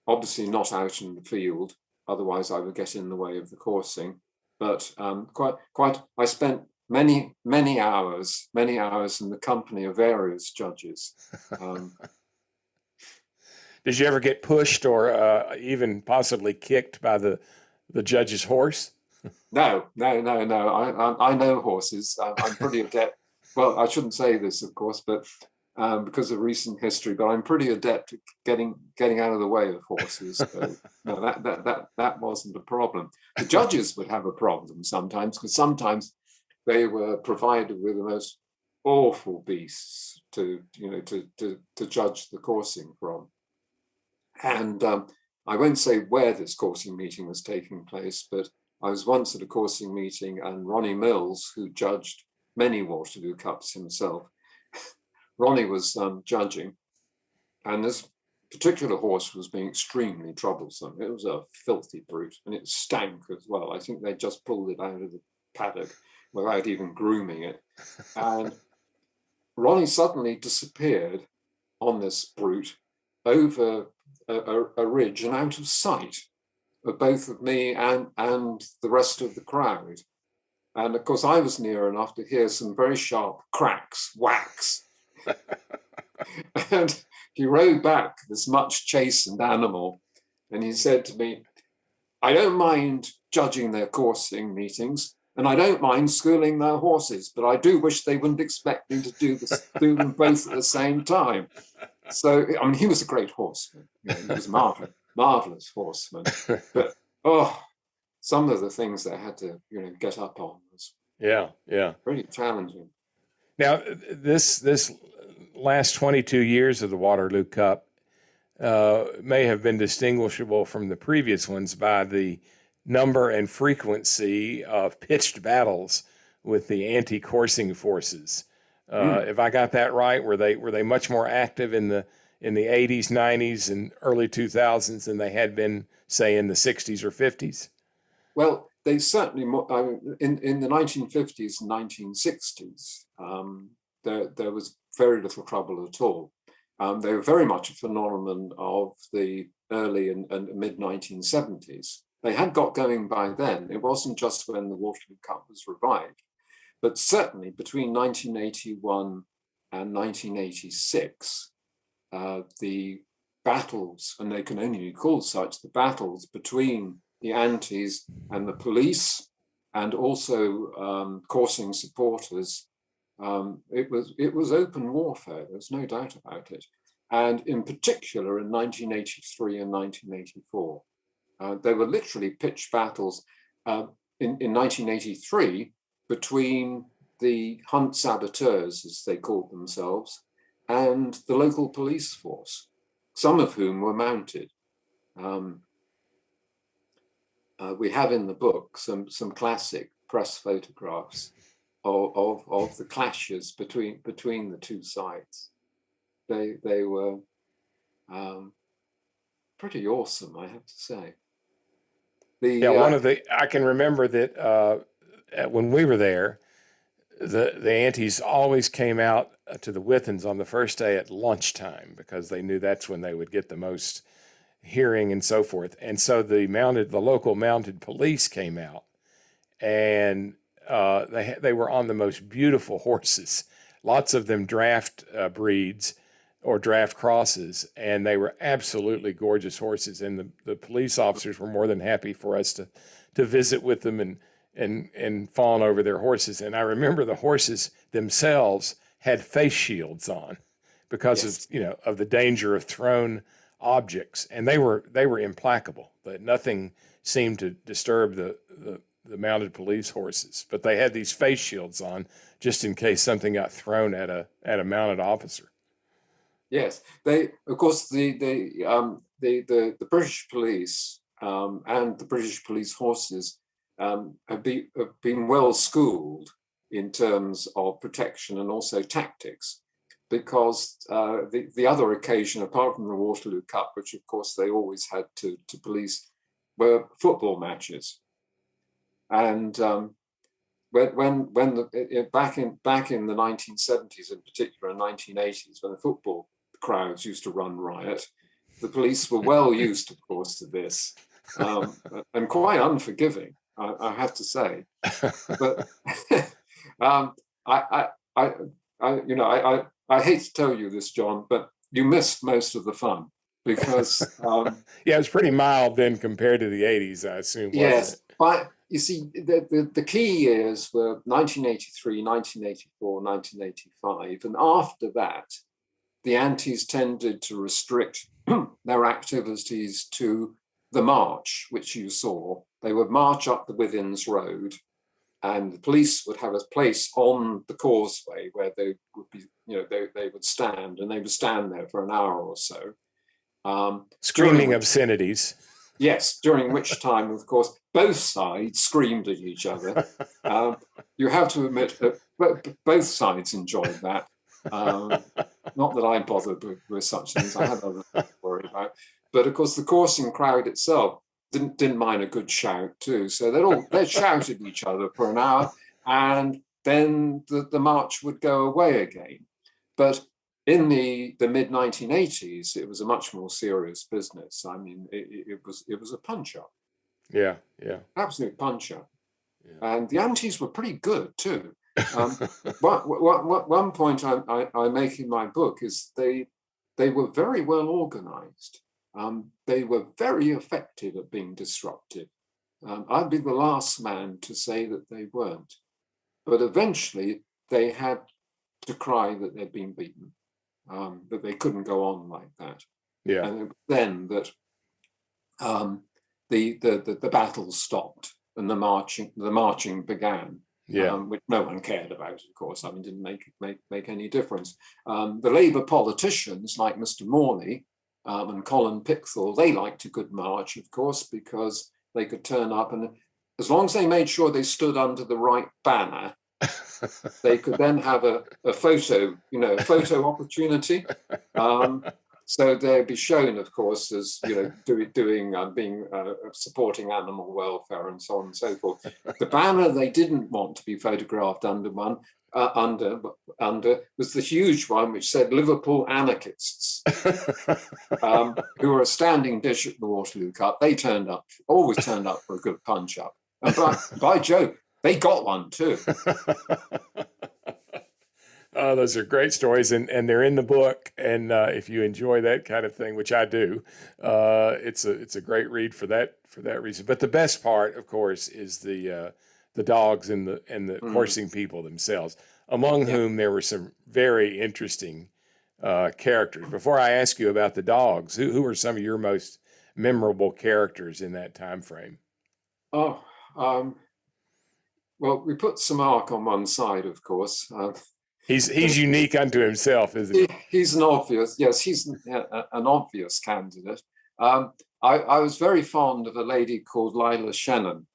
Obviously not out in the field, otherwise I would get in the way of the coursing. But I spent many hours in the company of various judges. Did you ever get pushed or even possibly kicked by the judge's horse? No. I know horses. I'm pretty adept. Well, I shouldn't say this, of course, but because of recent history. But I'm pretty adept at getting out of the way of horses. So, no, that wasn't a problem. The judges would have a problem sometimes, because sometimes they were provided with the most awful beasts to judge the coursing from. And I won't say where this coursing meeting was taking place, but I was once at a coursing meeting, and Ronnie Mills, who judged many Waterloo Cups himself, Ronnie was judging, and this particular horse was being extremely troublesome. It was a filthy brute, and it stank as well. I think they just pulled it out of the paddock without even grooming it. And Ronnie suddenly disappeared on this brute over a ridge and out of sight of both of me and the rest of the crowd. And of course, I was near enough to hear some very sharp cracks, whacks. And he rode back, this much chastened animal, and he said to me, I don't mind judging their coursing meetings, and I don't mind schooling their horses, but I do wish they wouldn't expect me to do them both at the same time. So, I mean, he was a great horseman. He was a marvelous horseman. But, some of the things they had to, get up on was pretty challenging. Now, this last 22 years of the Waterloo Cup may have been distinguishable from the previous ones by the number and frequency of pitched battles with the anti-coursing forces. If I got that right, were they much more active in the 80s, 90s, and early 2000s than they had been, say, in the 60s or 50s? Well, they certainly, in the 1950s and 1960s, there was very little trouble at all. They were very much a phenomenon of the early and mid 1970s. They had got going by then. It wasn't just when the Waterloo Cup was revived, but certainly between 1981 and 1986, the battles, and they can only be called such, the battles between the antis and the police, and also coursing supporters. It was open warfare. There's no doubt about it. And in particular, in 1983 and 1984, there were literally pitched battles in 1983 between the hunt saboteurs, as they called themselves, and the local police force, some of whom were mounted. We have in the book some classic press photographs of the clashes between the two sides. They were pretty awesome, I have to say. I can remember that when we were there, the antis always came out to the Withens on the first day at lunchtime because they knew that's when they would get the most hearing and so forth. And so the local mounted police came out, and they were on the most beautiful horses, lots of them draft breeds or draft crosses, and they were absolutely gorgeous horses. And the police officers were more than happy for us to visit with them and fawn over their horses. And I remember the horses themselves had face shields on because of the danger of thrown objects, and they were implacable. But nothing seemed to disturb the mounted police horses. But they had these face shields on just in case something got thrown at a mounted officer. Yes, of course the British police and the British police horses have been well schooled in terms of protection and also tactics, because the other occasion, apart from the Waterloo Cup, which of course they always had to police, were football matches. And back in the 1970s, in particular, and 1980s, when the football crowds used to run riot, the police were well used, of course, to this, and quite unforgiving, I have to say. But I hate to tell you this, John, but you missed most of the fun because it was pretty mild then compared to the 80s, I assume. Yes, but you see, the key years were 1983, 1984, 1985, and after that, the antis tended to restrict their activities to the march, which you saw. They would march up the Withens Road, and the police would have a place on the causeway where they would be, they would stand, and they would stand there for an hour or so. Screaming obscenities. Yes, during which time, of course, both sides screamed at each other. You have to admit that both sides enjoyed that. Not that I bothered with such things. I had other things to worry about. But of course, the coursing crowd itself didn't mind a good shout too. So they shout at each other for an hour, and then the march would go away again. But in the mid 1980s, it was a much more serious business. I mean, it was a punch up. Yeah. Absolute punch up. Yeah. And the antis were pretty good too. One point I make in my book is they were very well organized. They were very effective at being disruptive. I'd be the last man to say that they weren't. But eventually they had to cry that they'd been beaten, that they couldn't go on like that. Yeah. And then that the battle stopped and the marching began. Yeah. Which no one cared about, of course. I mean, didn't make any difference. The Labour politicians like Mr. Morley and Colin Pickthall, they liked a good march, of course, because they could turn up, and as long as they made sure they stood under the right banner, they could then have a photo, a photo opportunity. So they'd be shown, of course, as supporting animal welfare and so on and so forth. The banner they didn't want to be photographed under was the huge one which said Liverpool anarchists, who were a standing dish at the Waterloo Cup. They always turned up for a good punch up, and by Jove, they got one too. Oh, those are great stories, and they're in the book. And if you enjoy that kind of thing, which I do, it's a great read for that reason. But the best part, of course, is the dogs and the coursing people themselves, among whom there were some very interesting characters. Before I ask you about the dogs, who were some of your most memorable characters in that time frame? Oh, well, we put Samark on one side, of course. He's unique unto himself, isn't he? He's an obvious candidate. I was very fond of a lady called Lila Shannon,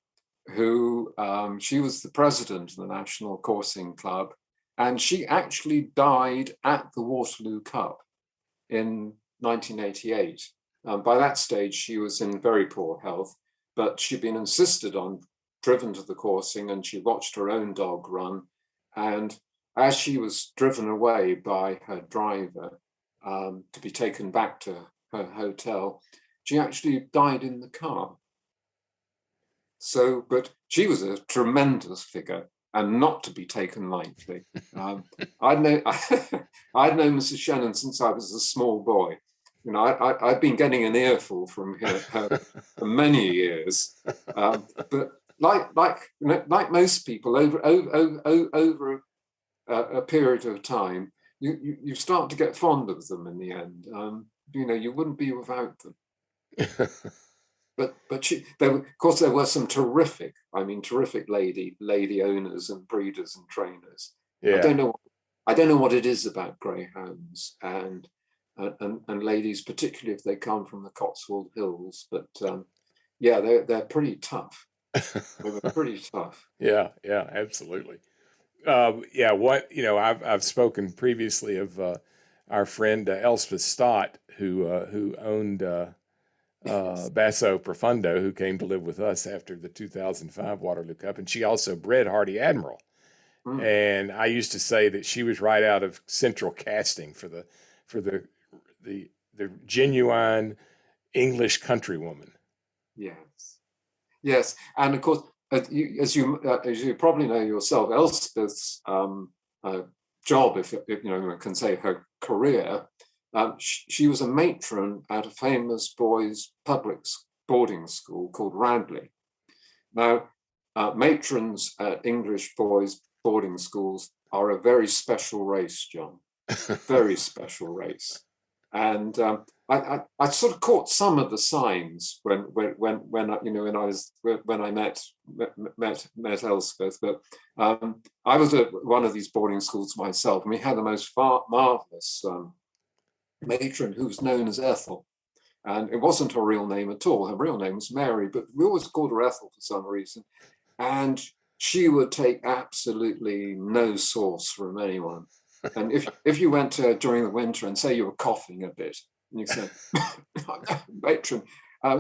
who she was the president of the National Coursing Club, and she actually died at the Waterloo Cup in 1988. By that stage, she was in very poor health, but she'd been insisted on, driven to the coursing, and she watched her own dog run. And as she was driven away by her driver to be taken back to her hotel, she actually died in the car. So, but she was a tremendous figure and not to be taken lightly. I'd known Mrs. Shannon since I was a small boy. I'd been getting an earful from her for many years. But like most people, over a period of time, you start to get fond of them in the end. You wouldn't be without them. But of course there were some terrific lady owners and breeders and trainers. Yeah. I don't know what it is about greyhounds and ladies, particularly if they come from the Cotswold Hills. But they're pretty tough. They were pretty tough. Yeah, absolutely. I've spoken previously of our friend Elspeth Stott, who owned Basso Profundo, who came to live with us after the 2005 Waterloo Cup, and she also bred Hardy Admiral. And I used to say that she was right out of Central Casting for the genuine English countrywoman. Yes, and of course, as you probably know yourself, Elspeth's job, if you can say her career, she was a matron at a famous boys' public boarding school called Radley. Now, matrons at English boys' boarding schools are a very special race, John. Very special race. And I sort of caught some of the signs when I met Elspeth, but I was at one of these boarding schools myself, and we had the most marvelous matron who was known as Ethel, and it wasn't her real name at all. Her real name was Mary, but we always called her Ethel for some reason, and she would take absolutely no sauce from anyone. And if you went during the winter and say you were coughing a bit, and you said, "Matron,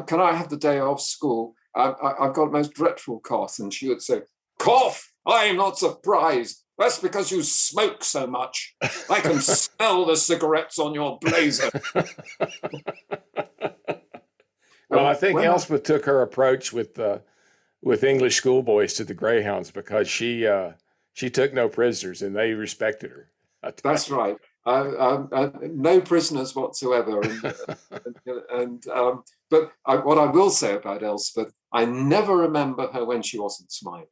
can I have the day off school? I've got a most dreadful cough," and she would say, "Cough? I'm not surprised. That's because you smoke so much. I can smell the cigarettes on your blazer." Well, I think When Elspeth took her approach with English schoolboys to the Greyhounds because she took no prisoners and they respected her. That's right. No prisoners whatsoever. But what I will say about Elspeth, I never remember her when she wasn't smiling.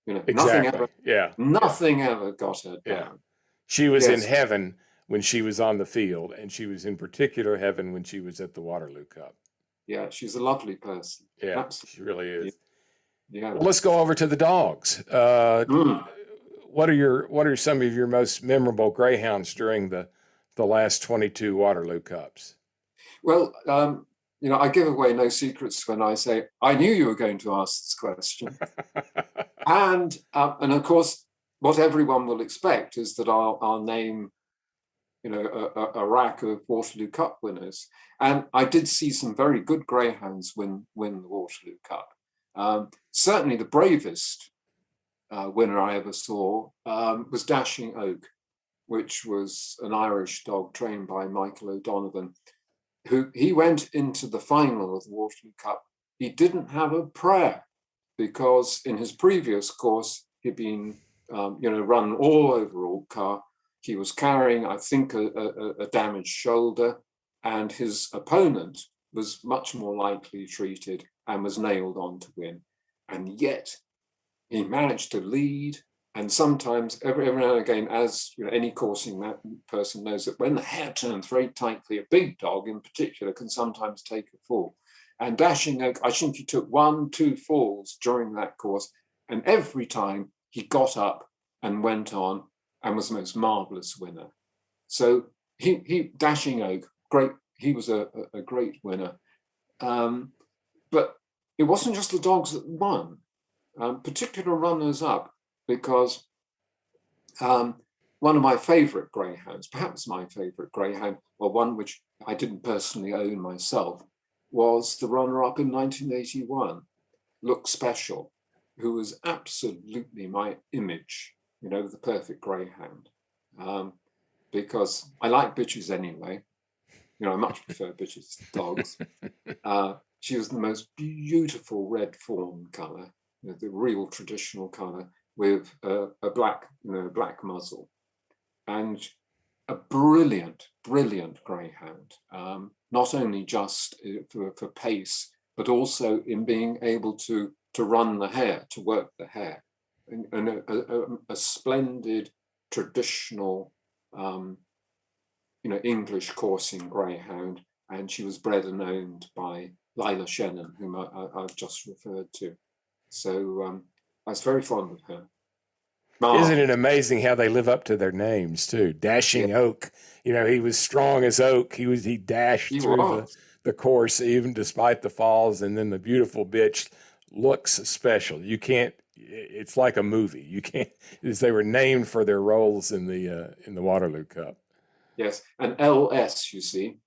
Exactly. Nothing ever got her down. She was in heaven when she was on the field, and she was in particular heaven when she was at the Waterloo Cup. Yeah, she's a lovely person. Yeah, Absolutely. she really is. Yeah. Well, let's go over to the dogs. What are some of your most memorable Greyhounds during the last 22 Waterloo Cups? Well, I give away no secrets when I say I knew you were going to ask this question, and of course, what everyone will expect is that I'll name, a rack of Waterloo Cup winners, and I did see some very good Greyhounds win the Waterloo Cup. Certainly, the bravest winner I ever saw was Dashing Oak, which was an Irish dog trained by Michael O'Donovan. He went into the final of the Waterloo Cup. He didn't have a prayer because in his previous course, he'd been, run all over Altcar. He was carrying, I think, a damaged shoulder, and his opponent was much more lightly treated and was nailed on to win. And yet he managed to lead. And sometimes, every now and again, as any coursing person knows, that when the hair turns very tightly, a big dog in particular can sometimes take a fall. And Dashing Oak, I think he took 1-2 falls during that course, and every time he got up and went on and was the most marvelous winner. So he Dashing Oak, great. He was a great winner. But it wasn't just the dogs that won. Particular runners up, because one of my favorite Greyhounds, perhaps my favorite Greyhound, or one which I didn't personally own myself, was the runner-up in 1981, Look Special, who was absolutely my image, the perfect Greyhound. Because I like bitches anyway. I much prefer bitches to dogs. She was the most beautiful red fawn colour, the real traditional colour, with a black muzzle, and a brilliant Greyhound. Not only just for pace, but also in being able to run the hare, to work the hare, and a splendid traditional, English coursing Greyhound. And she was bred and owned by Lila Shannon, whom I've just referred to. So I was very fond of her. Isn't it amazing how they live up to their names too? Dashing Oak, he was strong as oak. He dashed through the course even despite the falls, and then the beautiful bitch Looks Special. You can't. It's like a movie. You can't. They were named for their roles in the Waterloo Cup. Yes, and LS, you see,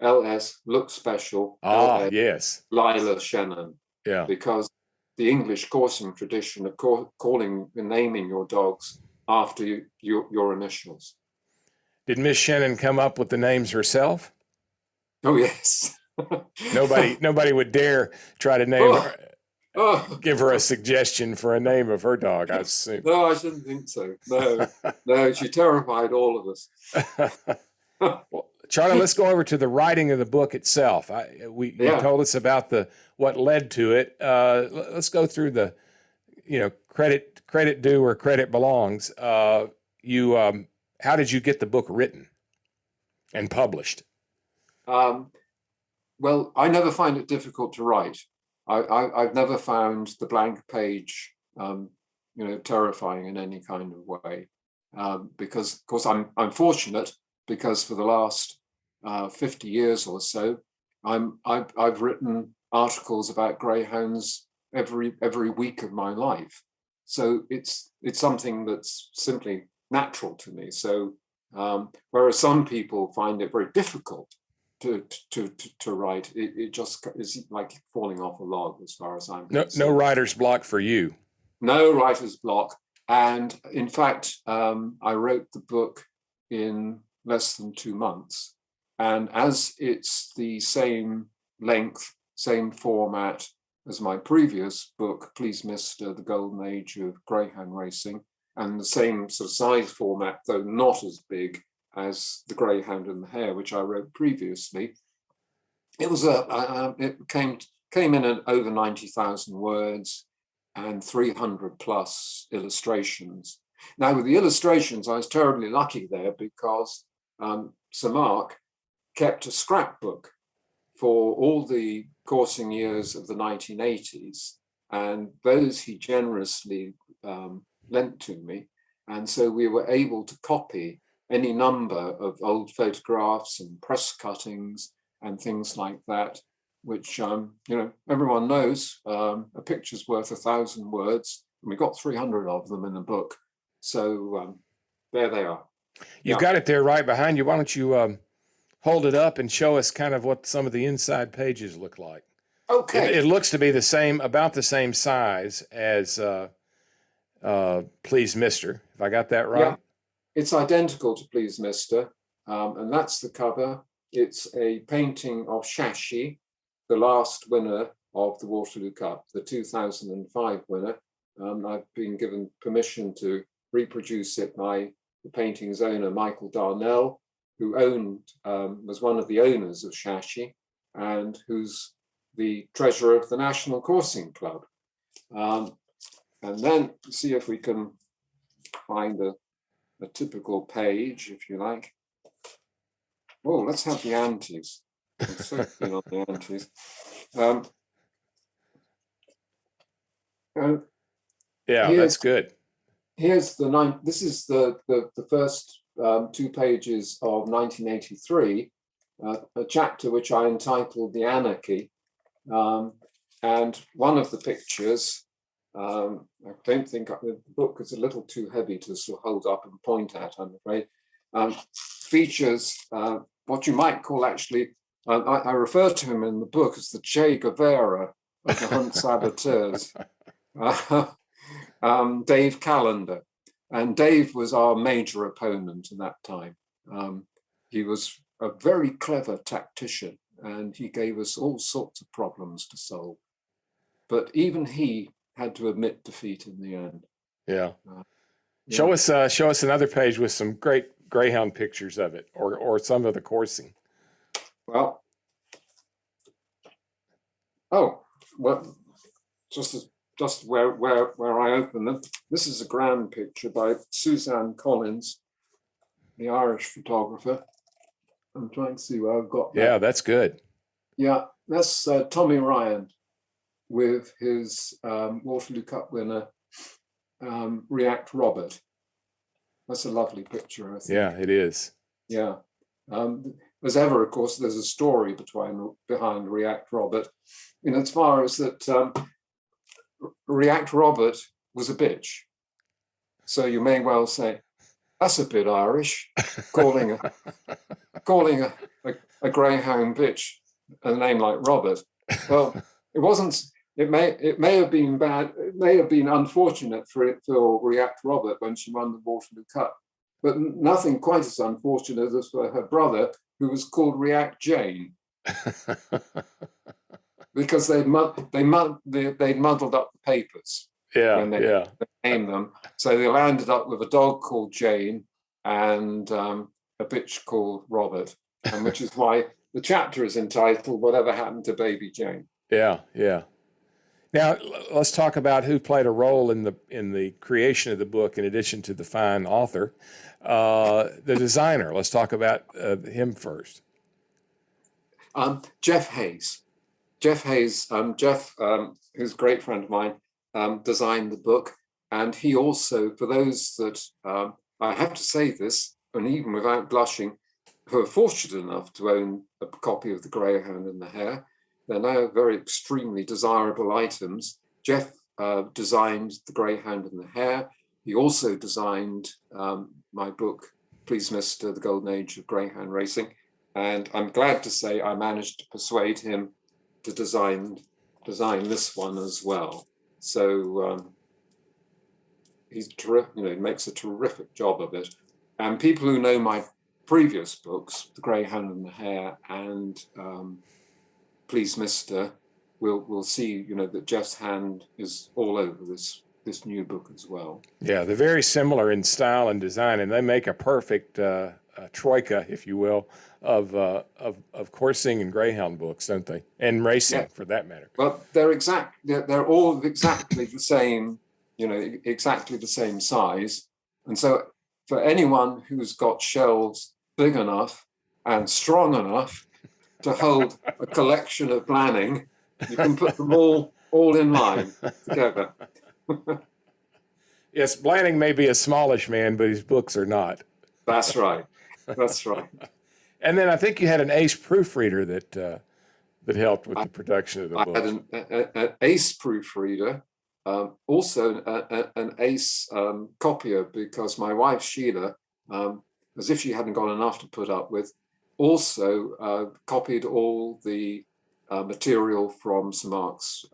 LS Look Special. LS, yes, Lila Shannon. Yeah, because the English coursing tradition of calling and naming your dogs after your initials. Did Miss Shannon come up with the names herself? Oh, yes. Nobody would dare try to name her, give her a suggestion for a name of her dog, I assume. No, I shouldn't think so. No, she terrified all of us. Well, Charlie, let's go over to the writing of the book itself. You told us about what led to it. Let's go through the, credit due where credit belongs. How did you get the book written and published? Well, I never find it difficult to write. I've never found the blank page, terrifying in any kind of way. Because, of course, I'm fortunate, because for the last 50 years or so, I've written articles about Greyhounds every week of my life. So it's something that's simply natural to me. So whereas some people find it very difficult to write, it just is like falling off a log as far as I'm concerned. No writer's block for you. No writer's block. And in fact, I wrote the book in less than 2 months. And as it's the same length, same format as my previous book, Please Mr. The Golden Age of Greyhound Racing, and the same sort of size format, though not as big as The Greyhound and the Hare, which I wrote previously, it was it came in at over 90,000 words and 300 plus illustrations. Now, with the illustrations, I was terribly lucky there because Sir Mark kept a scrapbook for all the coursing years of the 1980s, and those he generously lent to me. And so we were able to copy any number of old photographs and press cuttings and things like that, which, everyone knows a picture's worth 1,000 words, and we got 300 of them in the book. So there they are. You've got it there right behind you. Why don't you hold it up and show us kind of what some of the inside pages look like? Okay. It looks to be about the same size as Please Mr. If I got that right? Yeah, it's identical to Please Mr. And that's the cover. It's a painting of Shashi, the last winner of the Waterloo Cup, the 2005 winner. I've been given permission to reproduce it by the painting's owner, Michael Darnell, who was one of the owners of Shashi and who's the treasurer of the National Coursing Club. And then see if we can find a typical page, if you like. Oh, let's have the antes. I'm so keen on the antes. Yeah, that's good. Here's this is the first 2 pages of 1983, a chapter which I entitled The Anarchy. And one of the pictures, I don't think the book is a little too heavy to sort of hold up and point at, I'm afraid, features what you might call actually, I refer to him in the book as the Che Guevara of the Hunt Saboteurs, Dave Callender. And Dave was our major opponent in that time. He was a very clever tactician, and he gave us all sorts of problems to solve. But even he had to admit defeat in the end. Yeah. Show us another page with some great Greyhound pictures of it, or some of the coursing. Well, just where I open them. This is a grand picture by Suzanne Collins, the Irish photographer. I'm trying to see where I've got that. Yeah, that's good. Yeah, that's Tommy Ryan with his Waterloo Cup winner, React Robert. That's a lovely picture, I think. Yeah, it is. Yeah. As ever, of course, there's a story behind React Robert, in as far as that React Robert was a bitch. So you may well say, that's a bit Irish, calling a greyhound bitch a name like Robert. Well, it wasn't. It may have been bad. It may have been unfortunate for React Robert when she won the Waterloo Cup, but nothing quite as unfortunate as for her brother, who was called React Jane, because they'd muddled up the papers. When they named them, so they landed up with a dog called Jane and a bitch called Robert, and which is why the chapter is entitled "Whatever Happened to Baby Jane." Yeah. Now let's talk about who played a role in the creation of the book, in addition to the fine author, the designer. Let's talk about him first. Jeff Hayes. Jeff, who's a great friend of mine, designed the book, and he also, for those that I have to say this, and even without blushing, who are fortunate enough to own a copy of The Greyhound and the Hare, they're now very extremely desirable items. Jeff designed The Greyhound and the Hare. He also designed my book, Please Mr. The Golden Age of Greyhound Racing. And I'm glad to say I managed to persuade him to design this one as well. So he's terrific, he makes a terrific job of it. And people who know my previous books, The Greyhound and the Hare and Please Mr., will see, that Jeff's hand is all over this new book as well. Yeah, they're very similar in style and design, and they make a perfect troika, if you will, of coursing and greyhound books, don't they? And racing, for that matter. Well, they're all exactly the same, exactly the same size. And so for anyone who's got shelves big enough and strong enough to hold a collection of Blanning, you can put them all in line together. Yes, Blanning may be a smallish man, but his books are not. That's right. That's right. And then I think you had an ace proofreader that helped with the production of the book. I had an ace proofreader, also an ace copier, because my wife Sheila, as if she hadn't got enough to put up with, also copied all the material from Sir Mark's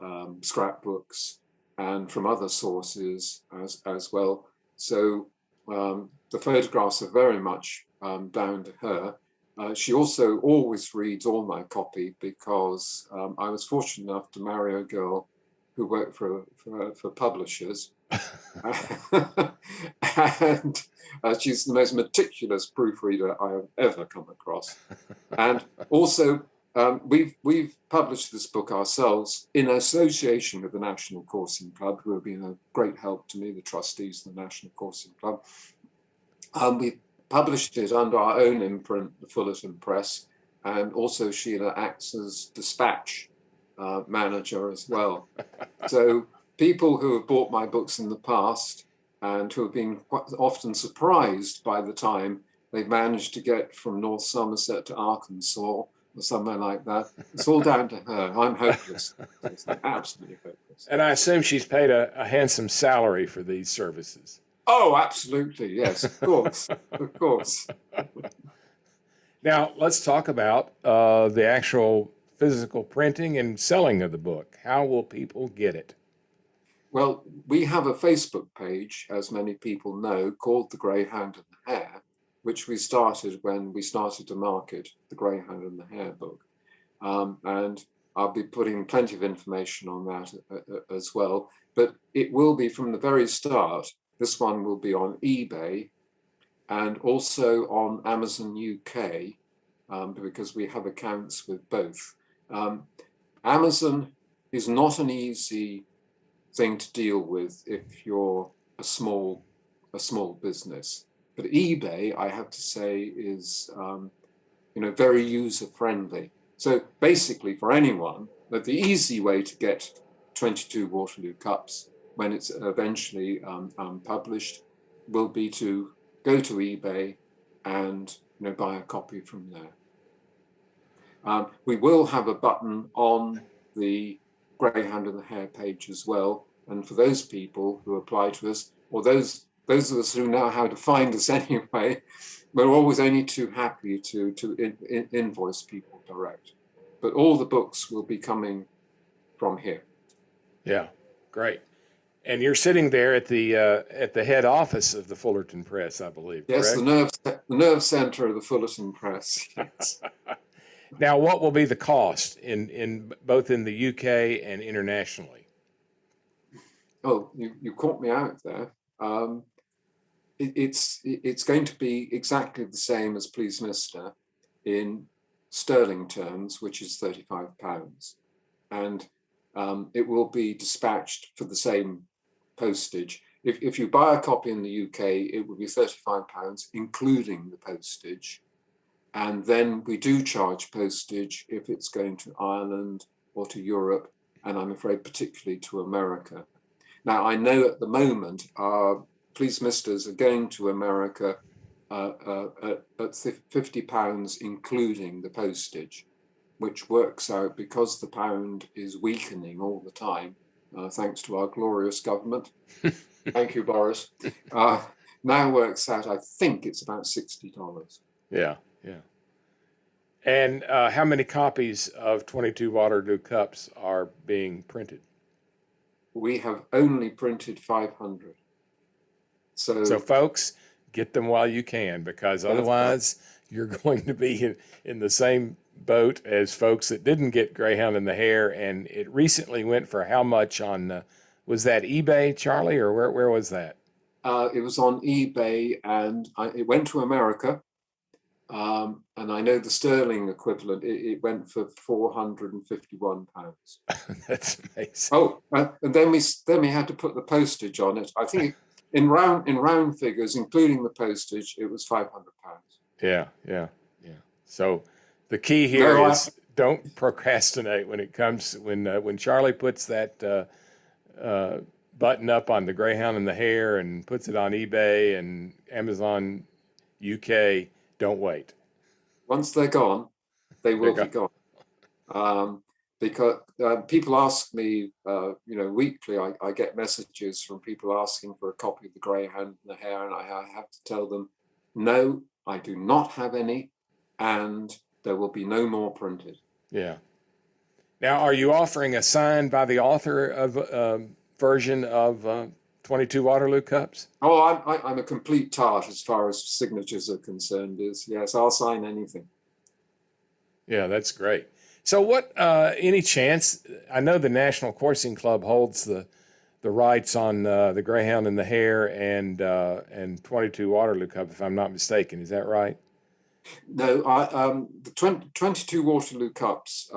scrapbooks and from other sources as well. So the photographs are very much down to her. She also always reads all my copy, because I was fortunate enough to marry a girl who worked for publishers. And she's the most meticulous proofreader I have ever come across. And also, we've published this book ourselves in association with the National Coursing Club, who have been a great help to me, the trustees of the National Coursing Club. We published it under our own imprint, the Fullerton Press, and also Sheila acts as dispatch manager as well. So people who have bought my books in the past and who have been quite often surprised by the time they've managed to get from North Somerset to Arkansas or somewhere like that, it's all down to her. I'm hopeless. It's absolutely hopeless. And I assume she's paid a handsome salary for these services. Oh, absolutely. Yes, of course. Of course. Now, let's talk about the actual physical printing and selling of the book. How will people get it? Well, we have a Facebook page, as many people know, called The Greyhound and the Hare, which we started when we started to market the Greyhound and the Hare book. And I'll be putting plenty of information on that as well. But it will be from the very start. This one will be on eBay and also on Amazon UK, because we have accounts with both. Amazon is not an easy thing to deal with if you're a small business. But eBay, I have to say, is very user friendly. So basically, for anyone, the easy way to get 22 Waterloo Cups when it's eventually published will be to go to eBay and buy a copy from there. We will have a button on the Greyhound and the Hare page as well, and for those people who apply to us, or those of us who know how to find us anyway, we're always only too happy to invoice people direct. But all the books will be coming from here. Yeah, great. And you're sitting there at the head office of the Fullerton Press, I believe. Yes, correct? the nerve center of the Fullerton Press. Yes. Now, what will be the cost in both in the UK and internationally? Oh, you caught me out there. It's going to be exactly the same as Please Mr. in sterling terms, which is £35, and it will be dispatched for the same postage. If you buy a copy in the UK, it will be £35, including the postage. And then we do charge postage if it's going to Ireland or to Europe, and I'm afraid particularly to America. Now, I know at the moment our Please Misters are going to America at £50, including the postage, which works out, because the pound is weakening all the time, thanks to our glorious government. Thank you, Boris. Now works out, I think it's about $60. Yeah, yeah. And how many copies of 22 Waterloo Cups are being printed? We have only printed 500. So, folks, get them while you can, because otherwise you're going to be in the same boat as folks that didn't get Greyhound and the Hare. And it recently went for how much on, was that eBay, Charlie, or where was that? It was on eBay, and it went to America. And I know the sterling equivalent, it went for £451. That's amazing. Oh, and then we had to put the postage on it. I think in round figures, including the postage, it was £500. Yeah. So the key here is don't procrastinate when it comes when Charlie puts that button up on the Greyhound and the Hare and puts it on eBay and Amazon UK. Don't wait. Once they're gone, they will be gone. Because people ask me, weekly, I get messages from people asking for a copy of the Greyhound and the Hare, and I have to tell them, no, I do not have any, and there will be no more printed. Yeah. Now, are you offering a signed by the author of version of 22 Waterloo Cups? Oh, I'm a complete tart as far as signatures are concerned. Yes, I'll sign anything. Yeah, that's great. So what, any chance, I know the National Coursing Club holds the rights on the Greyhound and the Hare and 22 Waterloo Cup, if I'm not mistaken. Is that right? No, the 22 Waterloo Cups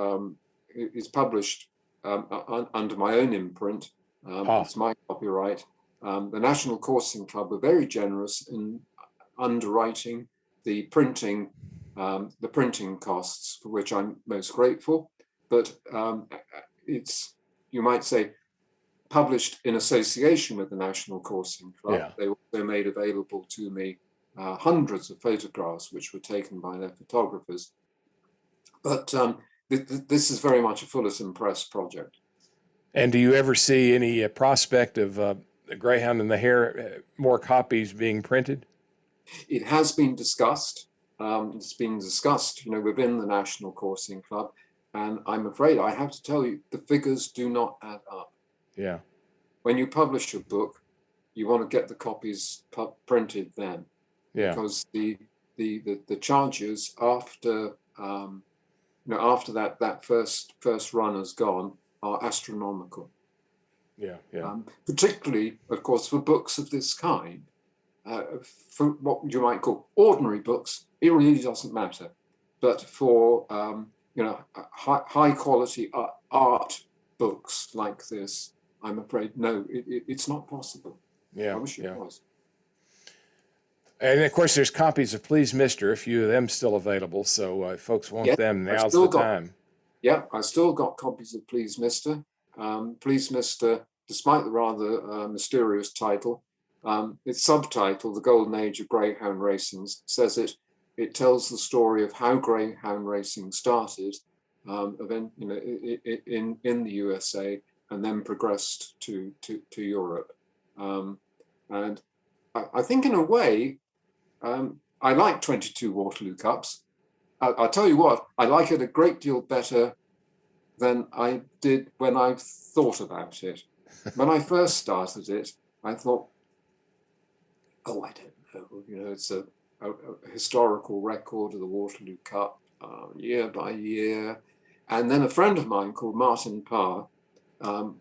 is published under my own imprint. It's my copyright. The National Coursing Club are very generous in underwriting the printing costs, for which I'm most grateful. But it's, you might say, published in association with the National Coursing Club. Yeah. They also made available to me hundreds of photographs which were taken by their photographers. But this is very much a Fullerton Press project. And do you ever see any prospect of the Greyhound and the Hare, more copies being printed? It has been discussed. It's been discussed, within the National Coursing Club, and I'm afraid I have to tell you, the figures do not add up. Yeah. When you publish a book, you want to get the copies printed then. Yeah. Because the charges after after that first run has gone are astronomical. Yeah. Particularly, of course, for books of this kind. For what you might call ordinary books, it really doesn't matter. But for high quality art books like this, I'm afraid no, it's not possible. Yeah. I wish it was. And of course, there's copies of Please Mister, a few of them still available. So if folks want them, now's the time. Yeah, I still got copies of Please Mister. Please Mister, despite the rather mysterious title, its subtitle, The Golden Age of Greyhound Racing, says it tells the story of how greyhound racing started in the USA and then progressed to Europe. And I think in a way, I like 22 Waterloo Cups. I'll tell you what, I like it a great deal better than I did when I thought about it. When I first started it, I thought, oh, I don't know, it's a historical record of the Waterloo Cup, year by year. And then a friend of mine called Martin Parr,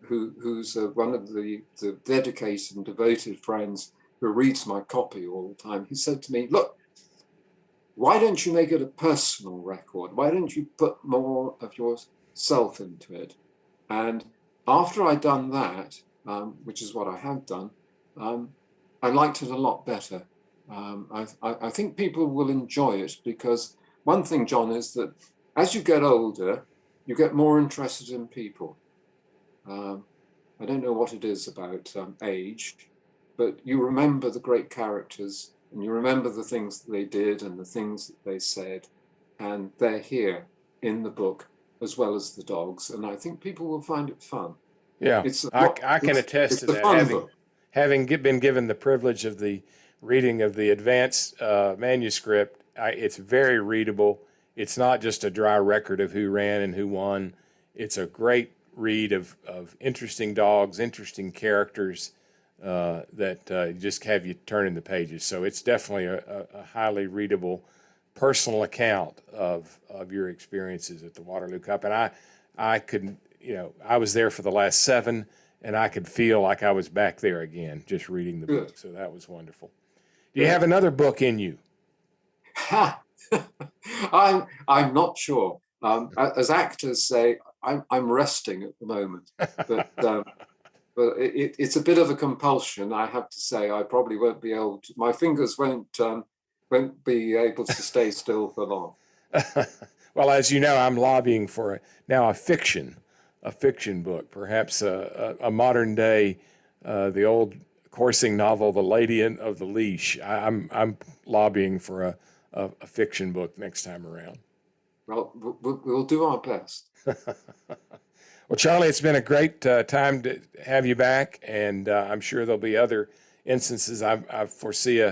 who's one of the dedicated and devoted friends who reads my copy all the time, he said to me, look, why don't you make it a personal record? Why don't you put more of yourself into it? And after I'd done that, which is what I have done, I liked it a lot better. I think people will enjoy it because one thing, John, is that as you get older, you get more interested in people. I don't know what it is about age, but you remember the great characters and you remember the things that they did and the things that they said, and they're here in the book as well as the dogs. And I think people will find it fun. Yeah, I can attest to that. Having been given the privilege of the reading of the advanced manuscript, it's very readable. It's not just a dry record of who ran and who won. It's a great read of interesting dogs, interesting characters that just have you turning the pages. So it's definitely a highly readable personal account of your experiences at the Waterloo Cup. And I could, I was there for the last 7, and I could feel like I was back there again, just reading the book. So that was wonderful. Do you have another book in you? I'm not sure. As actors say, I'm resting at the moment, but it's a bit of a compulsion. I have to say, I probably won't be able to. My fingers won't be able to stay still for long. Well, as you know, I'm lobbying for a fiction book, perhaps a modern day, the old coursing novel, The Lady of the Leash. I'm lobbying for a fiction book next time around. Well, we'll do our best. Well, Charlie, it's been a great time to have you back, and I'm sure there'll be other instances. I foresee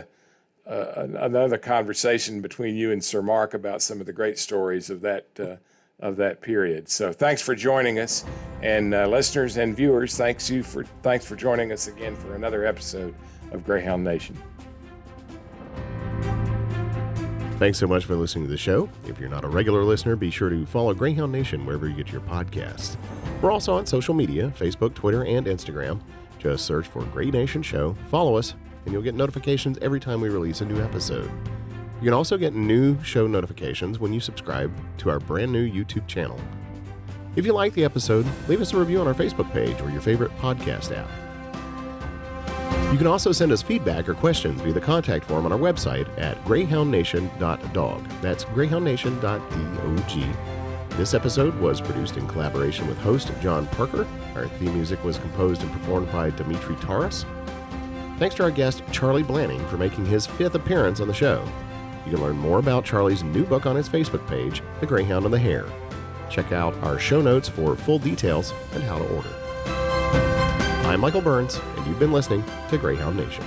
another conversation between you and Sir Mark about some of the great stories of that period. So thanks for joining us, and listeners and viewers, thanks for joining us again for another episode of Greyhound Nation. Thanks so much for listening to the show. If you're not a regular listener, be sure to follow Greyhound Nation wherever you get your podcasts. We're also on social media, Facebook, Twitter, and Instagram. Just search for Grey Nation Show, follow us, and you'll get notifications every time we release a new episode. You can also get new show notifications when you subscribe to our brand new YouTube channel. If you like the episode, leave us a review on our Facebook page or your favorite podcast app. You can also send us feedback or questions via the contact form on our website at greyhoundnation.dog. That's greyhoundnation.dog. This episode was produced in collaboration with host John Parker. Our theme music was composed and performed by Dimitri Taras. Thanks to our guest Charlie Blanning for making his 5th appearance on the show. You can learn more about Charlie's new book on his Facebook page, The Greyhound and the Hare. Check out our show notes for full details and how to order. I'm Michael Burns, and you've been listening to Greyhound Nation.